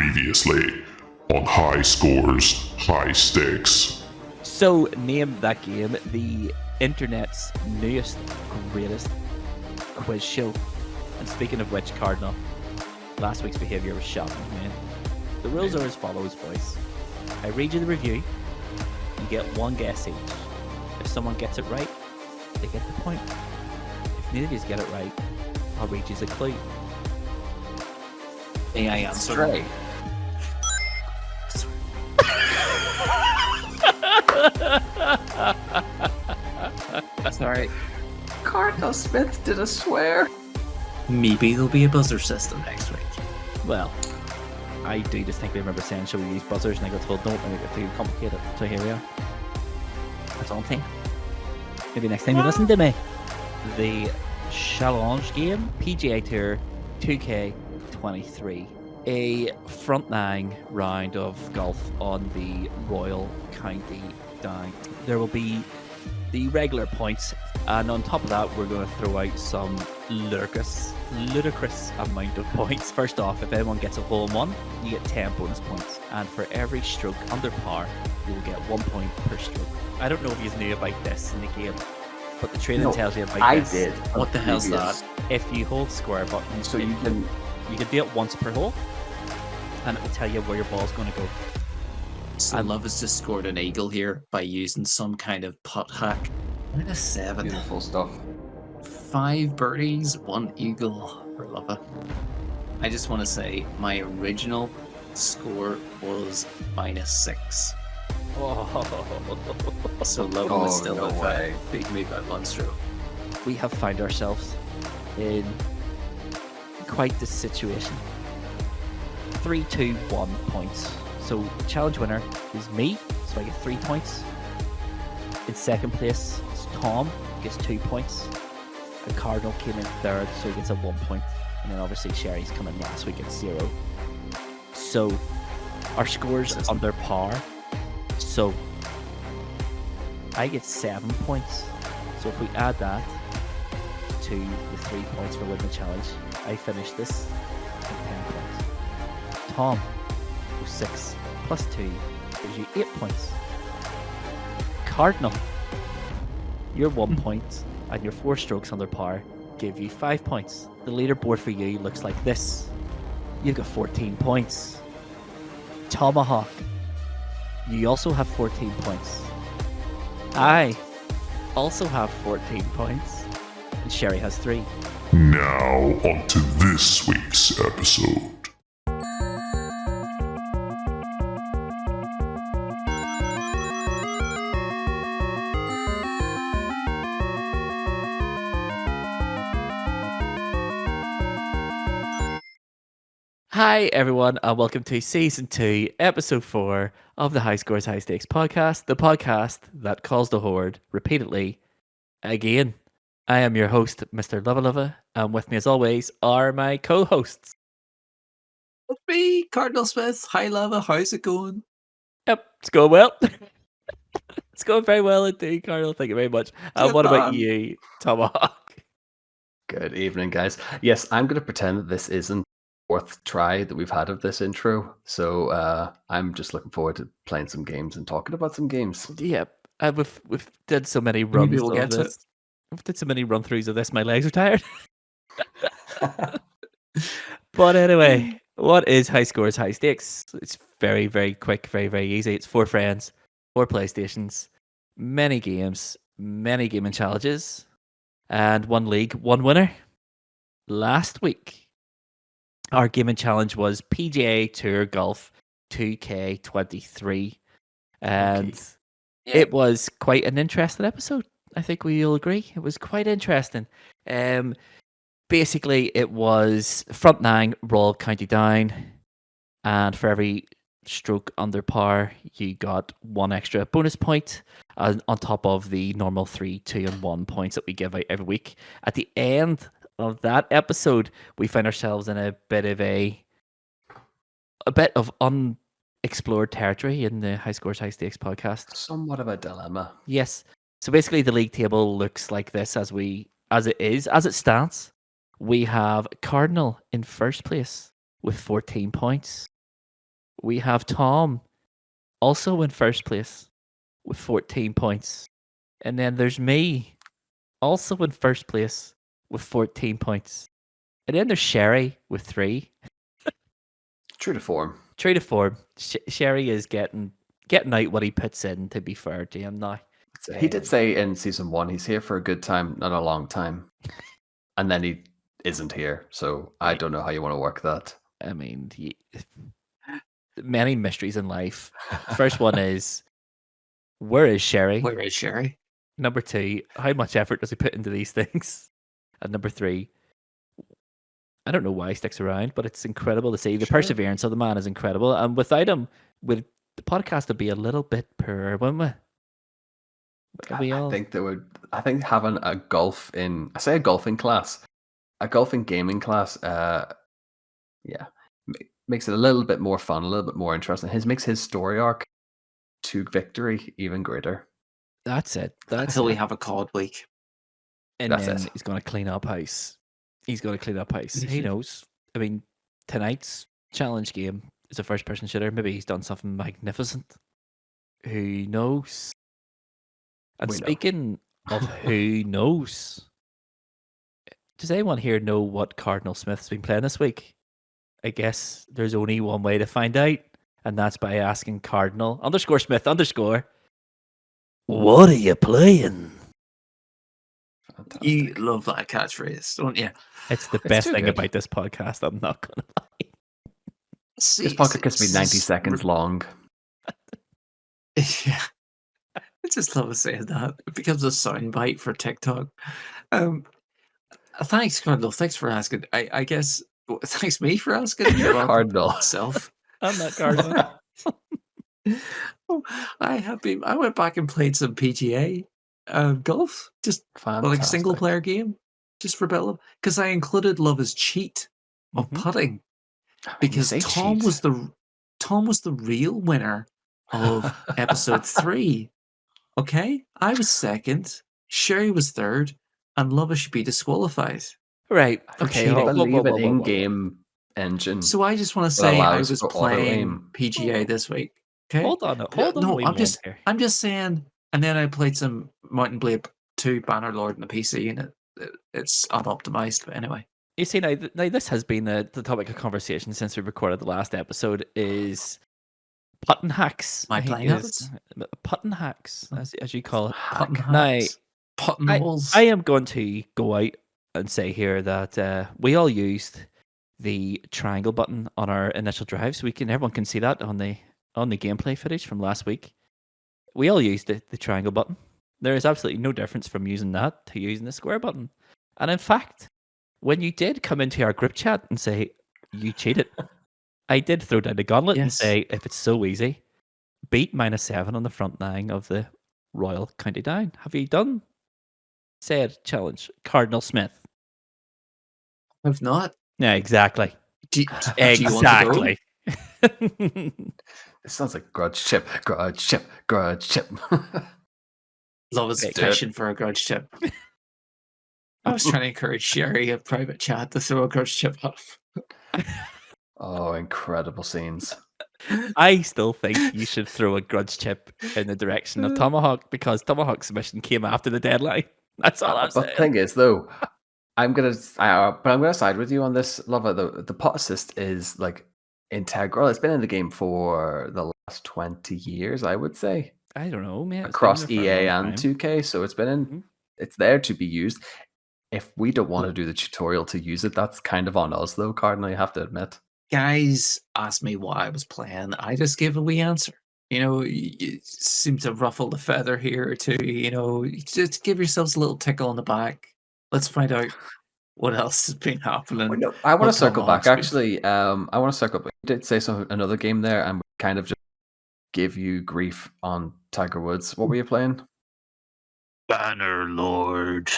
Previously on High Scores, High Stakes. So, name that game the internet's newest, greatest quiz show. And speaking of which, Cardinal, last week's behaviour was shocking, man. The rules are as follows, boys. I read you the review. You get one guess each. If someone gets it right, they get the point. If neither of you get it right, I'll read you the clue. May I answer? Stray. Sorry. Cardinal Smith did a swear. Maybe there'll be a buzzer system next week. Well, I do distinctly remember saying, should we use buzzers? And I got told, don't make it too complicated. So here we are. That's all I'm saying. Maybe next time you listen to me. The challenge game, PGA Tour 2K23. A front nine round of golf on the Royal County Down. There will be the regular points, and on top of that, we're going to throw out some ludicrous amount of points. First off, if anyone gets a hole in one, you get 10 bonus points, and for every stroke under par, you will get 1 point per stroke. I don't know if you knew about this in the game, but the training tells you about this. I did. What the hell's that? If you hold square button, So you can. you can do it once per hole, and it will tell you where your ball's going to go. So Love has just scored an eagle here by using some kind of putt hack. -7. Beautiful stuff. 5 birdies, 1 eagle for Luvva. I just want to say my original score was -6. So Luvva was still no with way. beat me by 1 stroke. We have found ourselves in quite the situation. 3, 2, 1 points. So the challenge winner is me, so I get 3 points. In second place is Tom, gets 2 points. And Cardinal came in third, so he gets a 1 point. And then obviously Sherry's come in last week at 0. So our scores under par. So I get 7 points. So if we add that to the 3 points for winning the challenge, I finish this with 10 points. Tom, 6 plus 2 gives you 8 points. Cardinal, your 1 point and your 4 strokes under par give you 5 points. The leaderboard for you looks like this. You've got 14 points. Tomahawk, you also have 14 points. I also have 14 points. And Sherry has 3. Now, on to this week's episode. Hi everyone, and welcome to Season 2, Episode 4 of the High Scores, High Stakes podcast, the podcast that calls the horde repeatedly again. I am your host, Mr. Luvva Luvva, and with me as always are my co-hosts. It's me, Cardinal Smith. Hi Luvva, how's it going? Yep, it's going well. It's going very well indeed, Cardinal. Thank you very much. And Good what about man. you, Tomahawk? Good evening, guys. Yes, I'm going to pretend that this isn't the 4th try that we've had of this intro. So I'm just looking forward to playing some games and talking about some games. Yep, we've did so many runs. Maybe we'll get to it. this. We've did so many run-throughs of this, my legs are tired. But anyway, what is High Scores, High Stakes? It's very, very quick, very, very easy. It's 4 friends, 4 PlayStations, many games, many gaming challenges, and 1 league, 1 winner. Last week, our gaming challenge was PGA Tour Golf 2K23. And it was quite an interesting episode. I think we all agree. It was quite interesting. Basically, it was front 9, Royal County Down, and for every stroke under par, you got 1 extra bonus point on top of the normal 3, 2, and 1 points that we give out every week. At the end of that episode, we found ourselves in a bit of unexplored territory in the High Scores, High Stakes podcast. Somewhat of a dilemma. Yes. So basically, the league table looks like this as it stands. We have Cardinal in first place with 14 points. we have Tom also in first place with 14 points. And then there's me also in first place with 14 points. And then there's Sherry with 3. True to form. True to form. Sherry is getting out what he puts in, to be fair to him now. He did say in season 1 he's here for a good time, not a long time. And then he isn't here. So I don't know how you want to work that. I mean, many mysteries in life. First one is, where is Sherry? Where is Sherry? Number 2, how much effort does he put into these things? And number 3, I don't know why he sticks around, but it's incredible to see. The perseverance of the man is incredible. And without him, the podcast would be a little bit poorer, wouldn't we? I think having a golfing class, a golfing gaming class, makes it a little bit more fun, a little bit more interesting. Makes his story arc to victory even greater. That's it. Until we have a COD week. And then he's going to clean up house. He knows. I mean, tonight's challenge game is a first-person shooter. Maybe he's done something magnificent. Who knows? And speaking of who knows, does anyone here know what Cardinal Smith's been playing this week? I guess there's only one way to find out, and that's by asking Cardinal _Smith_. What are you playing? Fantastic. You love that catchphrase, don't you? It's the best thing about this podcast. I'm not gonna lie. This podcast gets to be 90 seconds long. Yeah. I just love saying that. It becomes a soundbite for TikTok. Thanks, Cardinal. Thanks for asking. I guess thanks me for asking. You're Cardinal. Self. I'm not Cardinal. I went back and played some PGA golf, just like a single player game, just for a bit of, because I included Luvva's cheat of putting, because Tom was the real winner of episode 3. Okay, I was second, Sherry was third, and Luvva should be disqualified. Right. Okay. I believe an in-game engine. So I just want to say I was playing PGA this week. Okay. Hold on. No, I'm just saying. And then I played some Mountain Blade 2 Bannerlord in the PC, and it's unoptimized. But anyway, you see, now this has been the topic of conversation since we recorded the last episode. Is putting hacks? My playing habits. Putting hacks, as you call it. Putting walls. I am going to go out and say here that we all used the triangle button on our initial drives. Everyone can see that on the gameplay footage from last week. We all used the triangle button. There is absolutely no difference from using that to using the square button. And in fact, when you did come into our group chat and say you cheated, I did throw down the gauntlet and say, if it's so easy, beat -7 on the front 9 of the Royal County Down. Have you done said challenge, Cardinal Smith? I've not. Yeah, exactly. Exactly. It sounds like grudge chip. Luvva's fishing for a grudge chip. I was trying to encourage Sherry a private chat to throw a grudge chip off. Oh, incredible scenes. I still think you should throw a grudge chip in the direction of Tomahawk, because Tomahawk's submission came after the deadline. That's all I'm saying. But the thing is, though, I'm gonna side with you on this, Luvva. The pot assist is like integral. It's been in the game for the last 20 years, I would say. I don't know, man. Across EA and 2K, so it's been in. It's there to be used. If we don't want to do the tutorial to use it, that's kind of on us, though, Cardinal. You have to admit. Guys asked me what I was playing. I just gave a wee answer. You seem to ruffle the feather here or two. Just give yourselves a little tickle on the back. Let's find out what else has been happening. Well, no, I want to circle back. Actually, I want to circle back. You did say another game there, and kind of just give you grief on Tiger Woods. What were you playing? Bannerlord.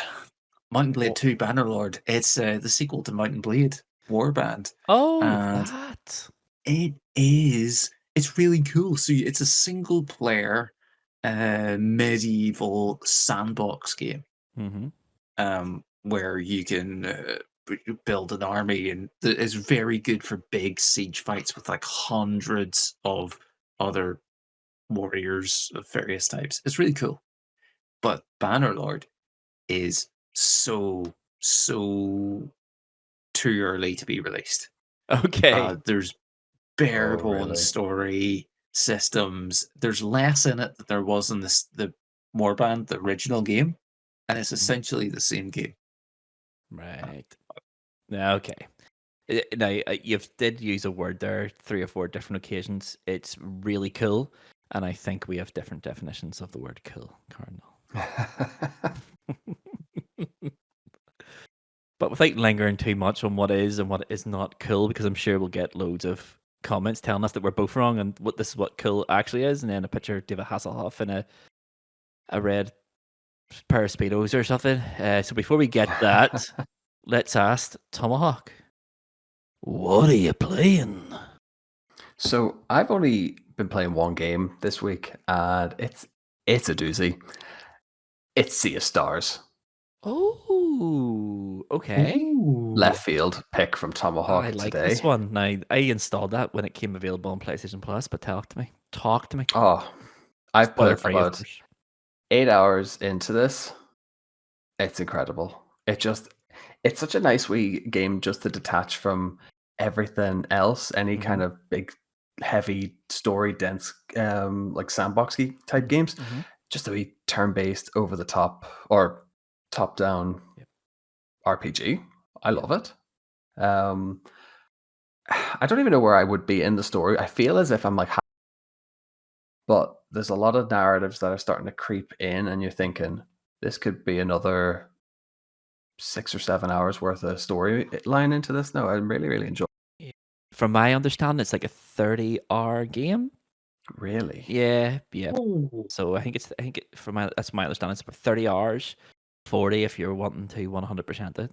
Mountain Blade 2 Bannerlord. It's the sequel to Mountain Blade Warband. Oh, and that. It is. It's really cool. So it's a single player medieval sandbox game. Mm-hmm. Where you can build an army, and it's very good for big siege fights with like hundreds of other warriors of various types. It's really cool. But Bannerlord is so too early to be released. Okay. There's bare Oh, bones really? story systems. There's less in it that there was in the Warband, the original game, and it's essentially the same game. Right. Okay. Now, you did use a word there 3 or 4 different occasions. It's really cool, and I think we have different definitions of the word cool, Cardinal. But without lingering too much on what is and what is not cool, because I'm sure we'll get loads of comments telling us that we're both wrong and what this is what cool actually is, and then a picture of David Hasselhoff in a red pair of Speedos or something. So before we get that, let's ask Tomahawk, what are you playing? So I've only been playing one game this week, and it's a doozy. It's Sea of Stars. Oh, okay. Ooh. Left field pick from Tomahawk I like today. this one. Now, I installed that when it came available on PlayStation Plus, but talk to me. Oh, I've put Spoiler-free, of about course. 8 hours into this. It's incredible. It's such a nice wee game just to detach from everything else, any kind of big, heavy, story dense, like sandboxy type games. Just a wee turn-based, over the top or top-down RPG. I love it. I don't even know where I would be in the story. I feel as if I'm like, but there's a lot of narratives that are starting to creep in, and you're thinking this could be another 6 or 7 hours worth of storyline into this. No, I'm really, really enjoying it. From my understanding, it's like a 30-hour game. Really? Yeah. Ooh. So I think that's my understanding. It's about 30 hours, 40 if you're wanting to 100% it.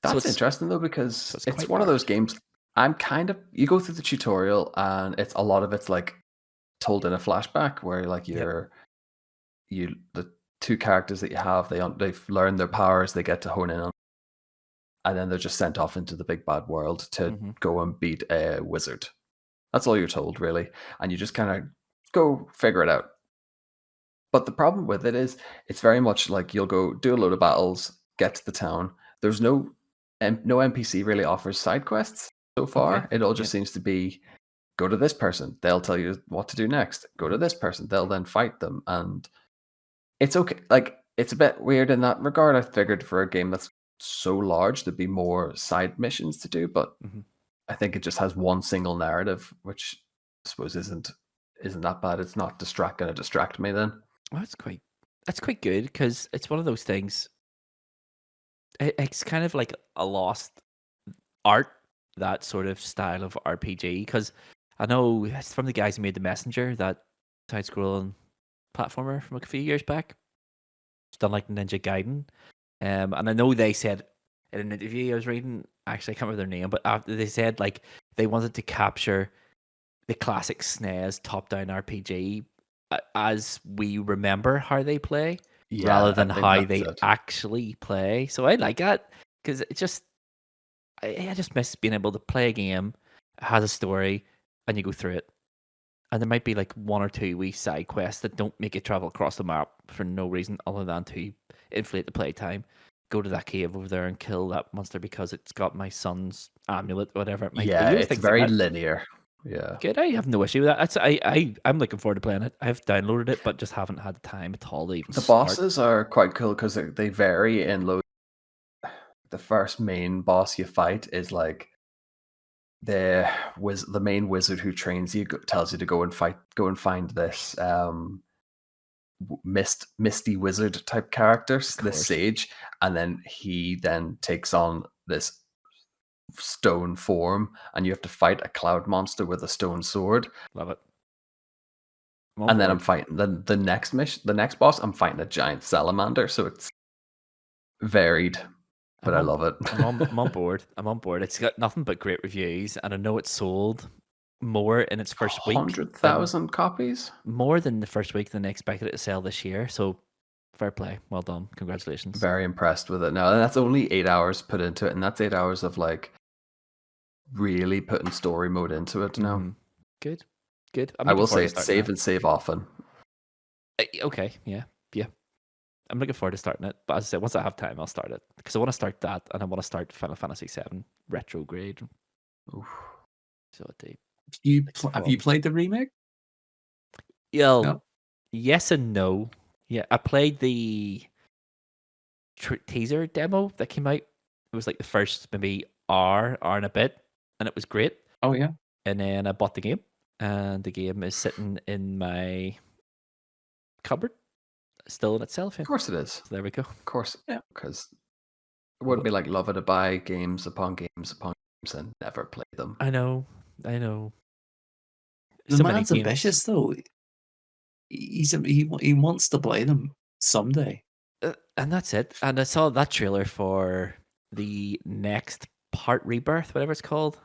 That's interesting though, because so it's it's quite one of rare. those games. You go through the tutorial, and a lot of it's like told in a flashback where like the two characters that you have, they've learned their powers, they get to hone in on, and then they're just sent off into the big bad world to go and beat a wizard. That's all you're told, really, and you just kind of go figure it out. But the problem with it is it's very much like you'll go do a load of battles, get to the town. There's no NPC really offers side quests so far. Okay. It all just seems to be go to this person, they'll tell you what to do next. Go to this person, they'll then fight them, and it's okay. Like it's a bit weird in that regard. I figured for a game that's so large there'd be more side missions to do, but I think it just has one single narrative, which I suppose isn't that bad. It's not going to distract me then. Well, that's quite good because it's one of those things. It's kind of like a lost art, that sort of style of RPG. Because I know it's from the guys who made The Messenger, that side-scrolling platformer from like a few years back. It's done like Ninja Gaiden, and I know they said in an interview I was reading. Actually, I can't remember their name, but after they said like they wanted to capture the classic SNES top-down RPG as we remember how they play, rather than how they actually play. So I like that because it just I just miss being able to play a game, it has a story, and you go through it. And there might be like 1 or 2 wee side quests that don't make you travel across the map for no reason other than to inflate the playtime. Go to that cave over there and kill that monster because it's got my son's amulet, whatever it might be. Yeah, it's very linear. Yeah. Good. I have no issue with that. I'm looking forward to playing it. I've downloaded it, but just haven't had the time at all to even The start. bosses are quite cool because they vary in load. The first main boss you fight is like the main wizard who trains you tells you to go and find this misty wizard type character, this sage, and then he then takes on this stone form, and you have to fight a cloud monster with a stone sword. Love it. And then I'm fighting the next boss. I'm fighting a giant salamander, so it's varied. But I love it. I'm on board. I'm on board. It's got nothing but great reviews, and I know it sold more in its first week. 100,000 copies? More than the first week than they expected it to sell this year. So Fair play. Well done. Congratulations. Very impressed with it. Now, that's only 8 hours put into it, and that's 8 hours of like really putting story mode into it now. Good. Good. I will say save and save often. Okay. Yeah. Yeah. I'm looking forward to starting it. But as I said, once I have time, I'll start it. Because I want to start that, and I want to start Final Fantasy VII Retrograde. Oof. So deep. Have you played the remake? Yeah. No? Yes and no. Yeah, I played the teaser demo that came out. It was like the first maybe hour and a bit, and it was great. Oh, yeah. And then I bought the game, and the game is sitting in my cupboard, still in itself. Yeah. Of course it is. So there we go. Of course. Yeah. Because it wouldn't be like Luvva to buy games upon games upon games and never play them. I know. The So many man's games. ambitious, though. He wants to play them someday. And that's it. And I saw that trailer for the next part, Rebirth, whatever it's called.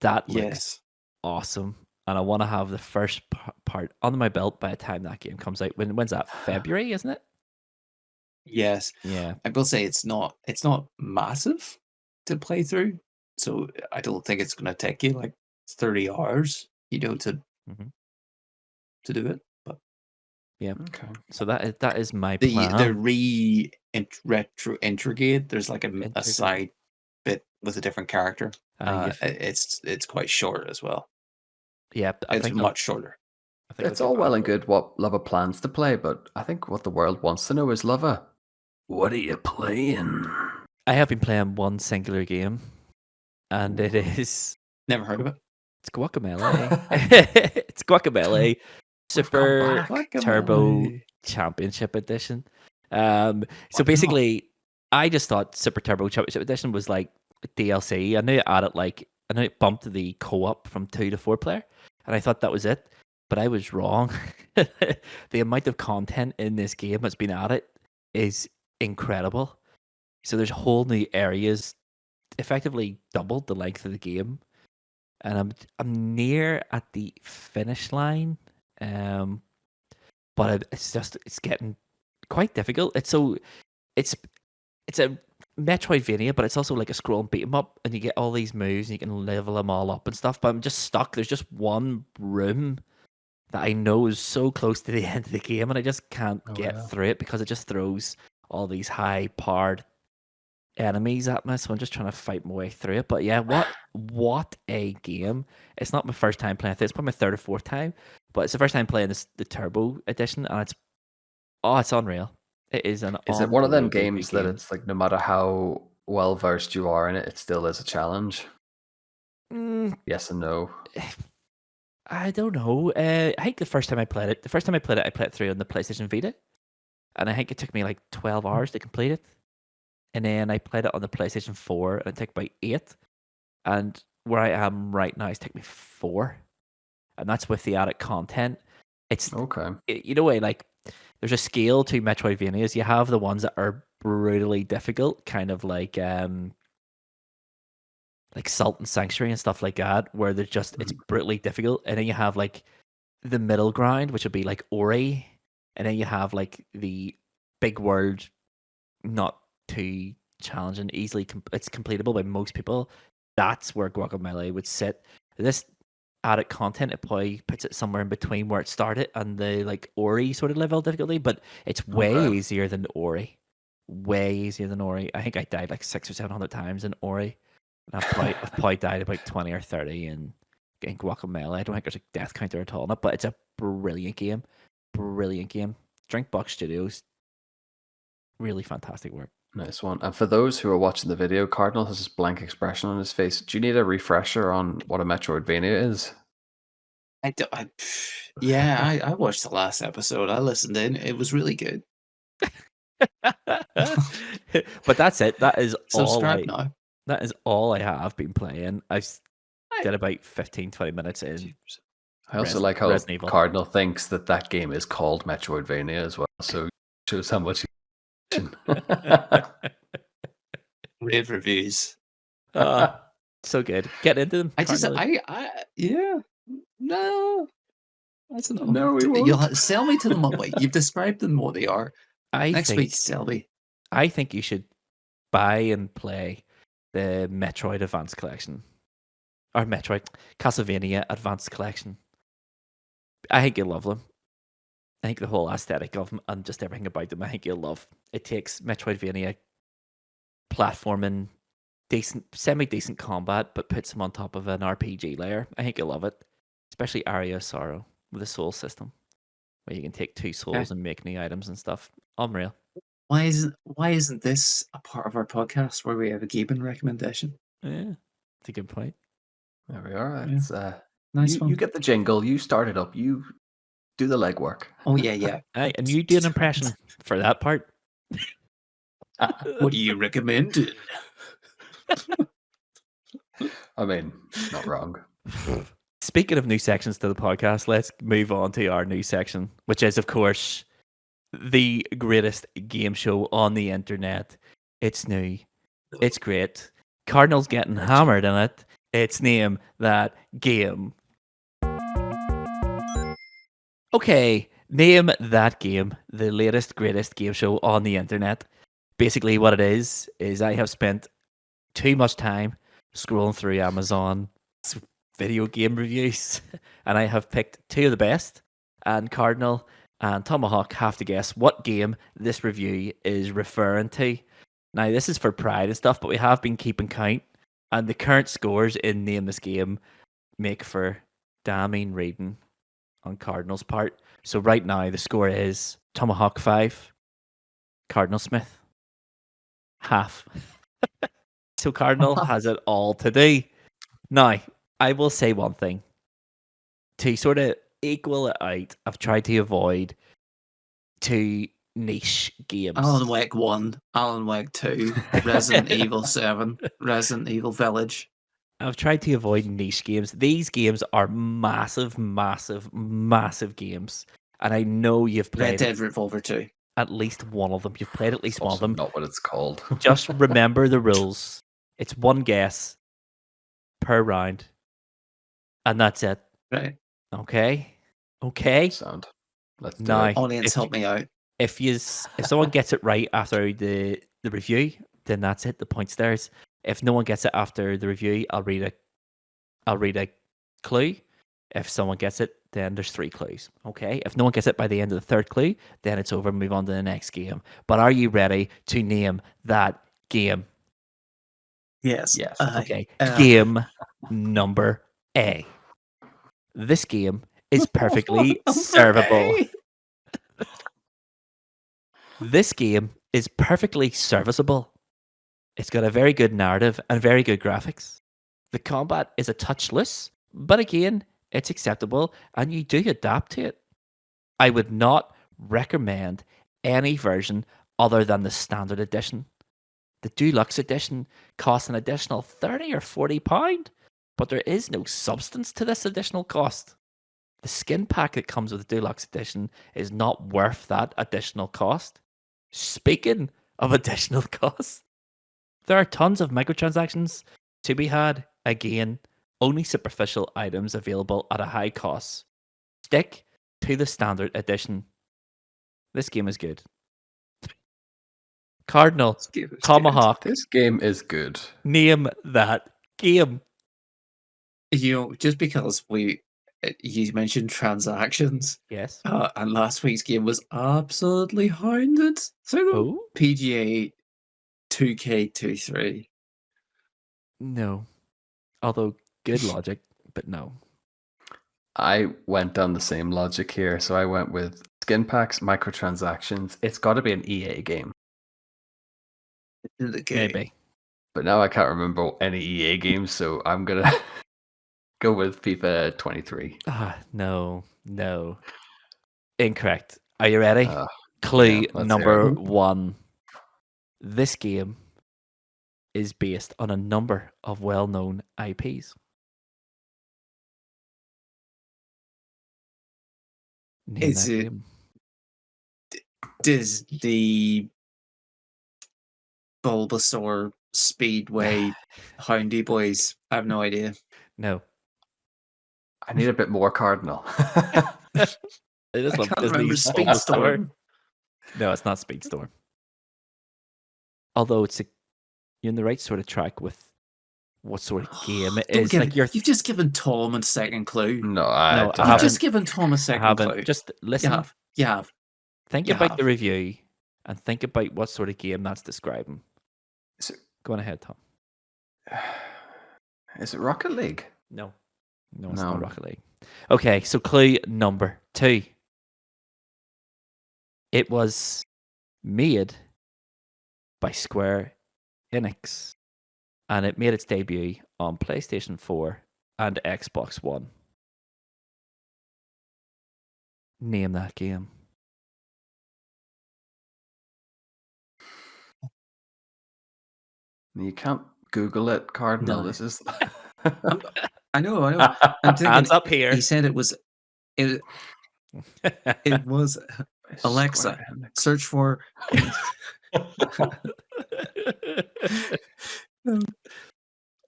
That looks awesome. And I want to have the first part under my belt by the time that game comes out. When's that? February, isn't it? Yes. Yeah. I will say it's not massive to play through. So I don't think it's going to take you like 30 hours, to do it. But yeah. Okay. So that is my the plan. The Retrograde, there's like a side bit with a different character. It's quite short as well. Yeah, I think much shorter. It's all well and good what Luvva plans to play, but I think what the world wants to know is, Luvva, what are you playing? I have been playing one singular game, and it is... Never heard of it. It's Guacamelee. It's Guacamelee Super Turbo Championship Edition. So basically, I just thought Super Turbo Championship Edition was like DLC. I knew it bumped the co-op from 2 to 4 player, and I thought that was it. But I was wrong. The amount of content in this game that's been added is incredible. So there's whole new areas, effectively doubled the length of the game, and I'm near at the finish line. But it's getting quite difficult. It's a Metroidvania, but it's also like a scroll and beat 'em up, and you get all these moves and you can level them all up and stuff. But I'm just stuck. There's just one room that I know is so close to the end of the game, and I just can't get through it because it just throws all these high-powered enemies at me. So I'm just trying to fight my way through it. But yeah, what a game! It's not my first time playing it. It's probably my third or fourth time, but it's the first time playing the Turbo Edition, and it's unreal. It is an. Is it one of them games that it's like no matter how well versed you are in it, it still is a challenge? Yes and no. I don't know. I think the first time I played it, I played it through on the PlayStation Vita, and I think it took me like 12 hours to complete it. And then I played it on the PlayStation 4, and it took about 8. And where I am right now, it's taken me 4, and that's with the added content. It's okay. Like there's a scale to Metroidvanias. You have the ones that are brutally difficult, kind of like Salt and Sanctuary and stuff like that, where they're just it's brutally difficult. And then you have like the middle ground, which would be like Ori, and then you have like the big world, not too challenging, easily it's completable by most people. That's where Guacamelee would sit. This added content, it probably puts it somewhere in between where it started and the like Ori sort of level of difficulty, but it's way easier than Ori. Way easier than Ori. I think I died like 600 or 700 times in Ori. And I've probably died about 20 or 30 in Guacamelee. I don't think there's a death counter at all in it, but it's a brilliant game. Brilliant game. Drinkbox Studios. Really fantastic work. Nice one. And for those who are watching the video, Cardinal has this blank expression on his face. Do you need a refresher on what a Metroidvania is? I watched the last episode. I listened in. It was really good. But that's it. That is subscribe now. That is all I have been playing. I did about 15-20 minutes in. I also like how Cardinal thinks that game is called Metroidvania as well. So it shows how much rave reviews. So good. Get into them. No. That's enough. No, we won't. You'll sell me to them. You've described them what they are. Next week, Selby. I think you should buy and play the Metroid Advance Collection. Or Castlevania Advanced Collection. I think you'll love them. I think the whole aesthetic of them and just everything about them, I think you'll love. It takes Metroidvania platforming, semi-decent combat, but puts them on top of an RPG layer. I think you'll love it. Especially Aria of Sorrow with the soul system, where you can take 2 souls and make new items and stuff. Unreal. Why isn't this a part of our podcast where we have a gaming recommendation? Yeah, it's a good point. There we are. It's, nice one. You get the jingle. You start it up. You do the legwork. Oh yeah. Hey, and you do an impression for that part. What do you recommend? I mean, not wrong. Speaking of new sections to the podcast, let's move on to our new section, which is, of course, the greatest game show on the internet. It's new. It's great. Cardinal's getting hammered in it. It's Name That Game. Okay, Name That Game, the latest, greatest game show on the internet. Basically, what it is I have spent too much time scrolling through Amazon video game reviews, and I have picked 2 of the best, and Cardinal and Tomahawk have to guess what game this review is referring to. Now, this is for pride and stuff, but we have been keeping count, and the current scores in Name This Game make for damning reading on Cardinal's part. So right now, the score is Tomahawk 5, Cardinal Smith half. So Cardinal has it all to do. Now, I will say one thing. To sort of equal it out, I've tried to avoid 2 niche games. Alan Wake 1, Alan Wake 2, Resident Evil 7, Resident Evil Village. I've tried to avoid niche games. These games are massive, massive, massive games. And I know you've played Red Dead Revolver 2. At least one of them. You've played at least one of them. Not what it's called. Just remember the rules. It's 1 guess per round. And that's it. Right. Okay? Sound. Let's do now, it. Audience, help me out. If someone gets it right after the review, then that's it. The point's theirs. If no one gets it after the review, I'll read a clue. If someone gets it, then there's 3 clues. Okay. If no one gets it by the end of the 3rd clue, then it's over. Move on to the next game. But are you ready to name that game? Yes. Okay. Game number A. This game is perfectly servable. This game is perfectly serviceable. It's got a very good narrative and very good graphics. The combat is a touch loose, but again, it's acceptable and you do adapt to it. I would not recommend any version other than the standard edition. The deluxe edition costs an additional £30 or £40, but there is no substance to this additional cost. The skin pack that comes with the deluxe edition is not worth that additional cost. Speaking of additional costs, there are tons of microtransactions to be had. Again, only superficial items available at a high cost. Stick to the standard edition. This game is good. Cardinal, Tomahawk. This game is good. Name that game. Just because you mentioned transactions. Yes. And last week's game was absolutely hounded through the PGA 2K23. No. Although, good logic, but no. I went down the same logic here. So I went with skin packs, microtransactions. It's got to be an EA game. Maybe. But now I can't remember any EA games, so I'm going to go with FIFA 23. No. Incorrect. Are you ready? Clue number 1. This game is based on a number of well-known IPs. Is it Disney, Bulbasaur, Speedway, Houndy Boys? I have no idea. No. I need a bit more Cardinal. I can't remember Speedstorm. No, it's not Speedstorm. Although you're in the right sort of track with what sort of game it is. You've just given Tom a second clue. No, I You've just given Tom a second clue. Just listen. You have. Think about the review and think about what sort of game that's describing. Go on ahead, Tom. Is it Rocket League? No, it's not Rocket League. Okay, so clue number 2. It was made by Square Enix, and it made its debut on PlayStation 4 and Xbox One. Name that game. You can't Google it, Cardinal. No. This is. I know. I'm thinking, hands up here. He said it was. It was Alexa. Search for.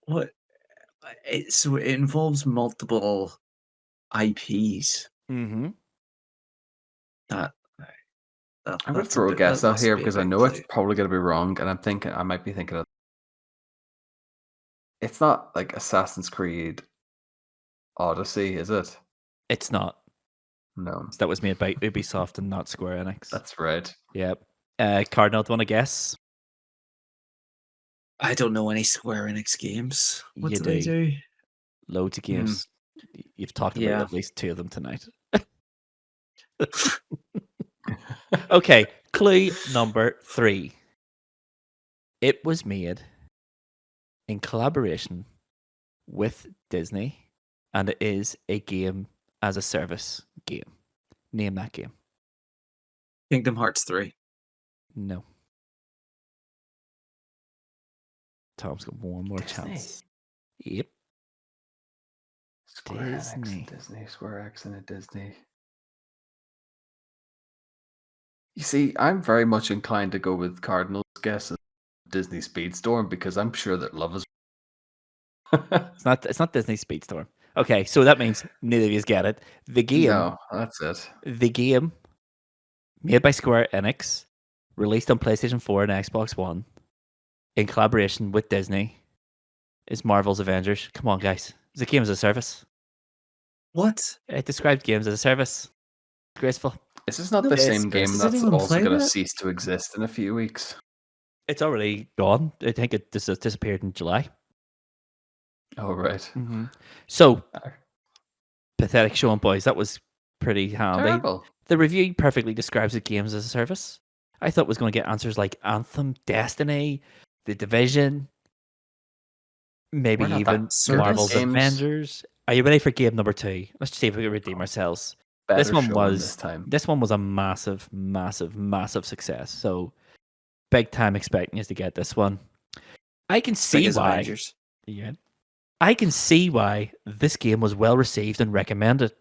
What? So it involves multiple IPs. Mm-hmm. I'm going to throw a guess out here because I know it's probably going to be wrong, and I might be thinking of. It's not like Assassin's Creed Odyssey, is it? It's not. No. That was made by Ubisoft and not Square Enix. That's right. Yep. Cardinal, do you want to guess? I don't know any Square Enix games. What You do they do? Loads of games. You've talked about at least 2 of them tonight. Okay, clue number 3. It was made in collaboration with Disney, and it is a game as a service game. Name that game. Kingdom Hearts 3. No. Tom's got one more chance. Yep. Square Disney. Square X and a Disney. You see, I'm very much inclined to go with Cardinal's guess of Disney Speedstorm because I'm sure that love is. It's not Disney Speedstorm. Okay, so that means neither of you get it. The game. No, that's it. The game made by Square Enix, released on PlayStation 4 and Xbox One, in collaboration with Disney, is Marvel's Avengers. Come on, guys. It's a game as a service. What? It described games as a service. Graceful. Is this not the same game that's also going to cease to exist in a few weeks? It's already gone. I think it disappeared in July. Oh, right. Mm-hmm. So, pathetic showing, boys. That was pretty handy. Terrible. The review perfectly describes the games as a service. I thought it was going to get answers like Anthem, Destiny, The Division, maybe even Marvel's Avengers. Are you ready for game number 2? Let's see if we can redeem ourselves. This one was a massive, massive, massive success. So, big time expecting us to get this one. I can see why. Yeah. I can see why this game was well received and recommended.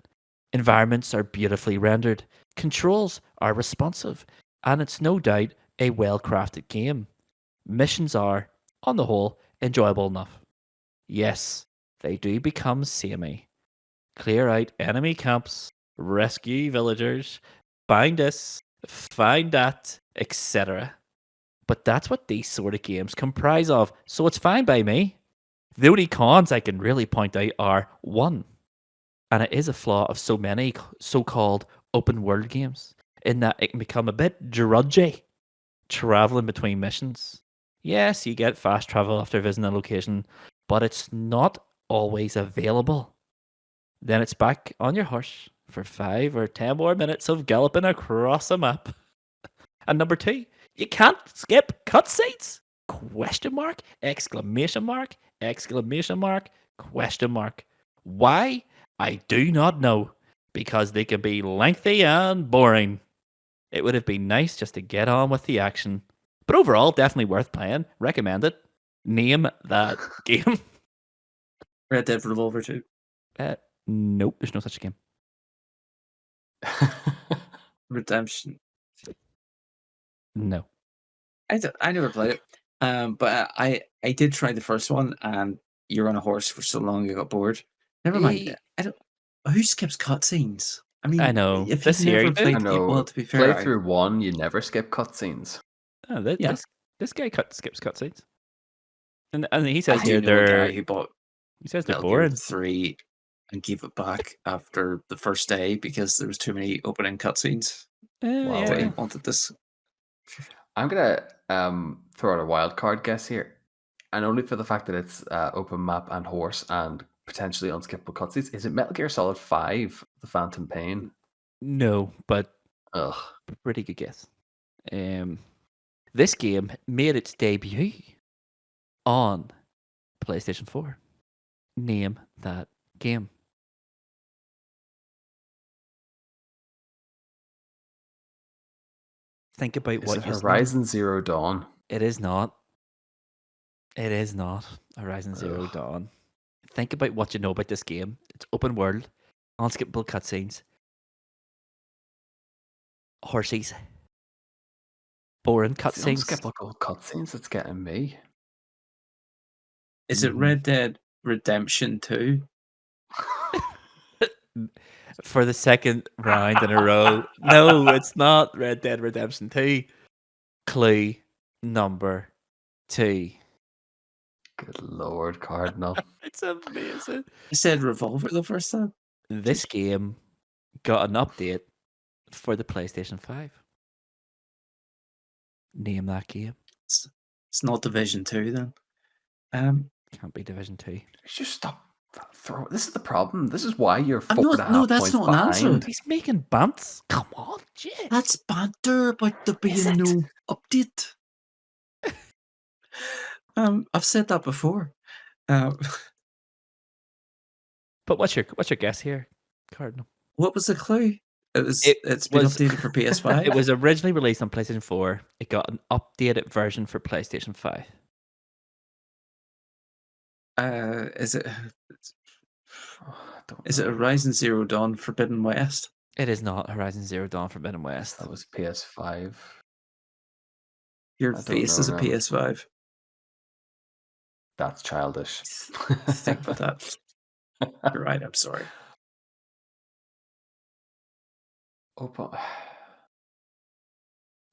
Environments are beautifully rendered, controls are responsive, and it's no doubt a well-crafted game. Missions are, on the whole, enjoyable enough. Yes, they do become samey. Clear out enemy camps, rescue villagers, find this, find that, etc. But that's what these sort of games comprise of, so it's fine by me. The only cons I can really point out are 1, and it is a flaw of so many so-called open world games, in that it can become a bit drudgy, traveling between missions. Yes, you get fast travel after visiting a location, but it's not always available. Then it's back on your horse for 5 or 10 more minutes of galloping across a map. And number 2, you can't skip cutscenes! Question mark, exclamation mark, exclamation mark, question mark. Why? I do not know. Because they can be lengthy and boring. It would have been nice just to get on with the action. But overall, definitely worth playing. Recommend it. Name that game. Red Dead Revolver 2. Nope, there's no such game. Redemption. No. I never played it. But I did try the first one, and you're on a horse for so long you got bored. Never mind. I don't. Who skips cutscenes? I mean, I know. if This you've year, never you do. I played, know. well, to be Play fair, through 1, you never skip cutscenes. Oh, Yeah. this guy skips cutscenes, and he I says do here know a guy they're who bought he says they're Metal Gear boring. 3 and gave it back after the first day because there was too many opening cutscenes. Wow. So he Yeah. wanted this. I'm gonna throw out a wild card guess here, and only for the fact that it's open map and horse and potentially unskippable cutscenes. Is it Metal Gear Solid 5: The Phantom Pain? No, but Ugh. pretty good guess. This game made its debut on PlayStation 4. Name that game. Think about Is what it you know. Horizon Zero Dawn? It is not. It is not Horizon Zero Ugh. Dawn. Think about what you know about this game. It's open world, unskippable cutscenes, horses, boring It's the cutscenes. unskippable cutscenes that's getting me. Is it Red Dead Redemption 2? For the second round in a row. No, it's not Red Dead Redemption 2. Clue number 2. Good Lord, Cardinal. It's amazing. I said Revolver the first time. This game got an update for the PlayStation 5. Name that game. It's not Division 2 then. Can't be Division 2. Just stop throwing. This is the problem. This is why you're I'm 4.5 not- no, that's points not an answer. behind. He's making bants. Come on, Jay. That's banter about there being no update. I've said that before. But what's your guess here, Cardinal? What was the clue? It's been was- updated for PS5. It was originally released on PlayStation 4. It got an updated version for PlayStation 5. Is it Oh, I don't is it know. Horizon Zero Dawn Forbidden West? It is not Horizon Zero Dawn Forbidden West. That was PS5. Your I don't face know, is a man. PS5. That's childish. Think about that. You're right. I'm sorry. Open.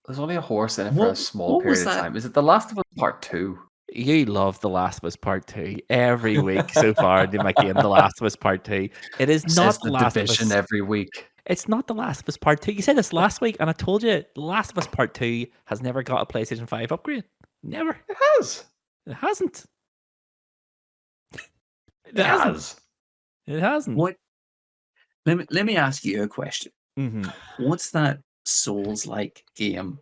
There's only a horse in it for a What- small what was period of that? time. Is it The Last of Us Part 2? You love The Last of Us Part 2 every week so far in my game. The Last of Us Part 2. It is Says not The Last of Division Us. every week. It's not The Last of Us Part 2. You said this last week, and I told you The Last of Us Part 2 has never got a PlayStation 5 upgrade. Never. It has. It hasn't. It has. It hasn't. What? Let me ask you a question. Mm-hmm. What's that Souls-like game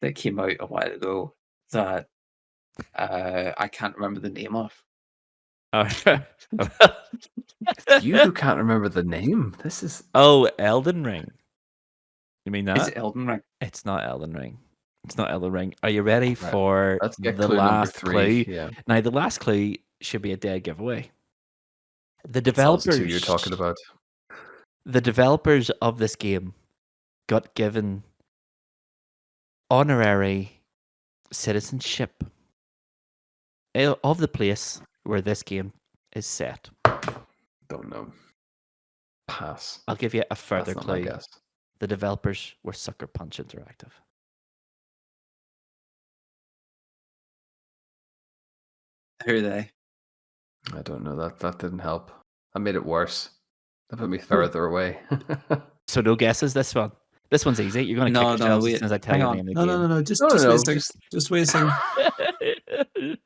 that came out a while ago that I can't remember the name of? You who can't remember the name. This is. Oh, Elden Ring. You mean that? Is it Elden Ring? It's not Elden Ring. It's not Elden Ring. Are you ready for Let's get the clue number last 3. clue? Yeah. Now, the last clue should be a dead giveaway. The It's those developers. two you're talking about. The developers of this game got given honorary citizenship of the place where this game is set. Don't know. Pass. I'll give you a further That's not my clue. guess. The developers were Sucker Punch Interactive. Who are they? I don't know. That didn't help. That made it worse. That put me further away. So no guesses this one. This one's easy. You're going to kick yourselves as soon as I tell hang you the on. name of No, the game. no. Just No, wait no, a second. Just wait a second.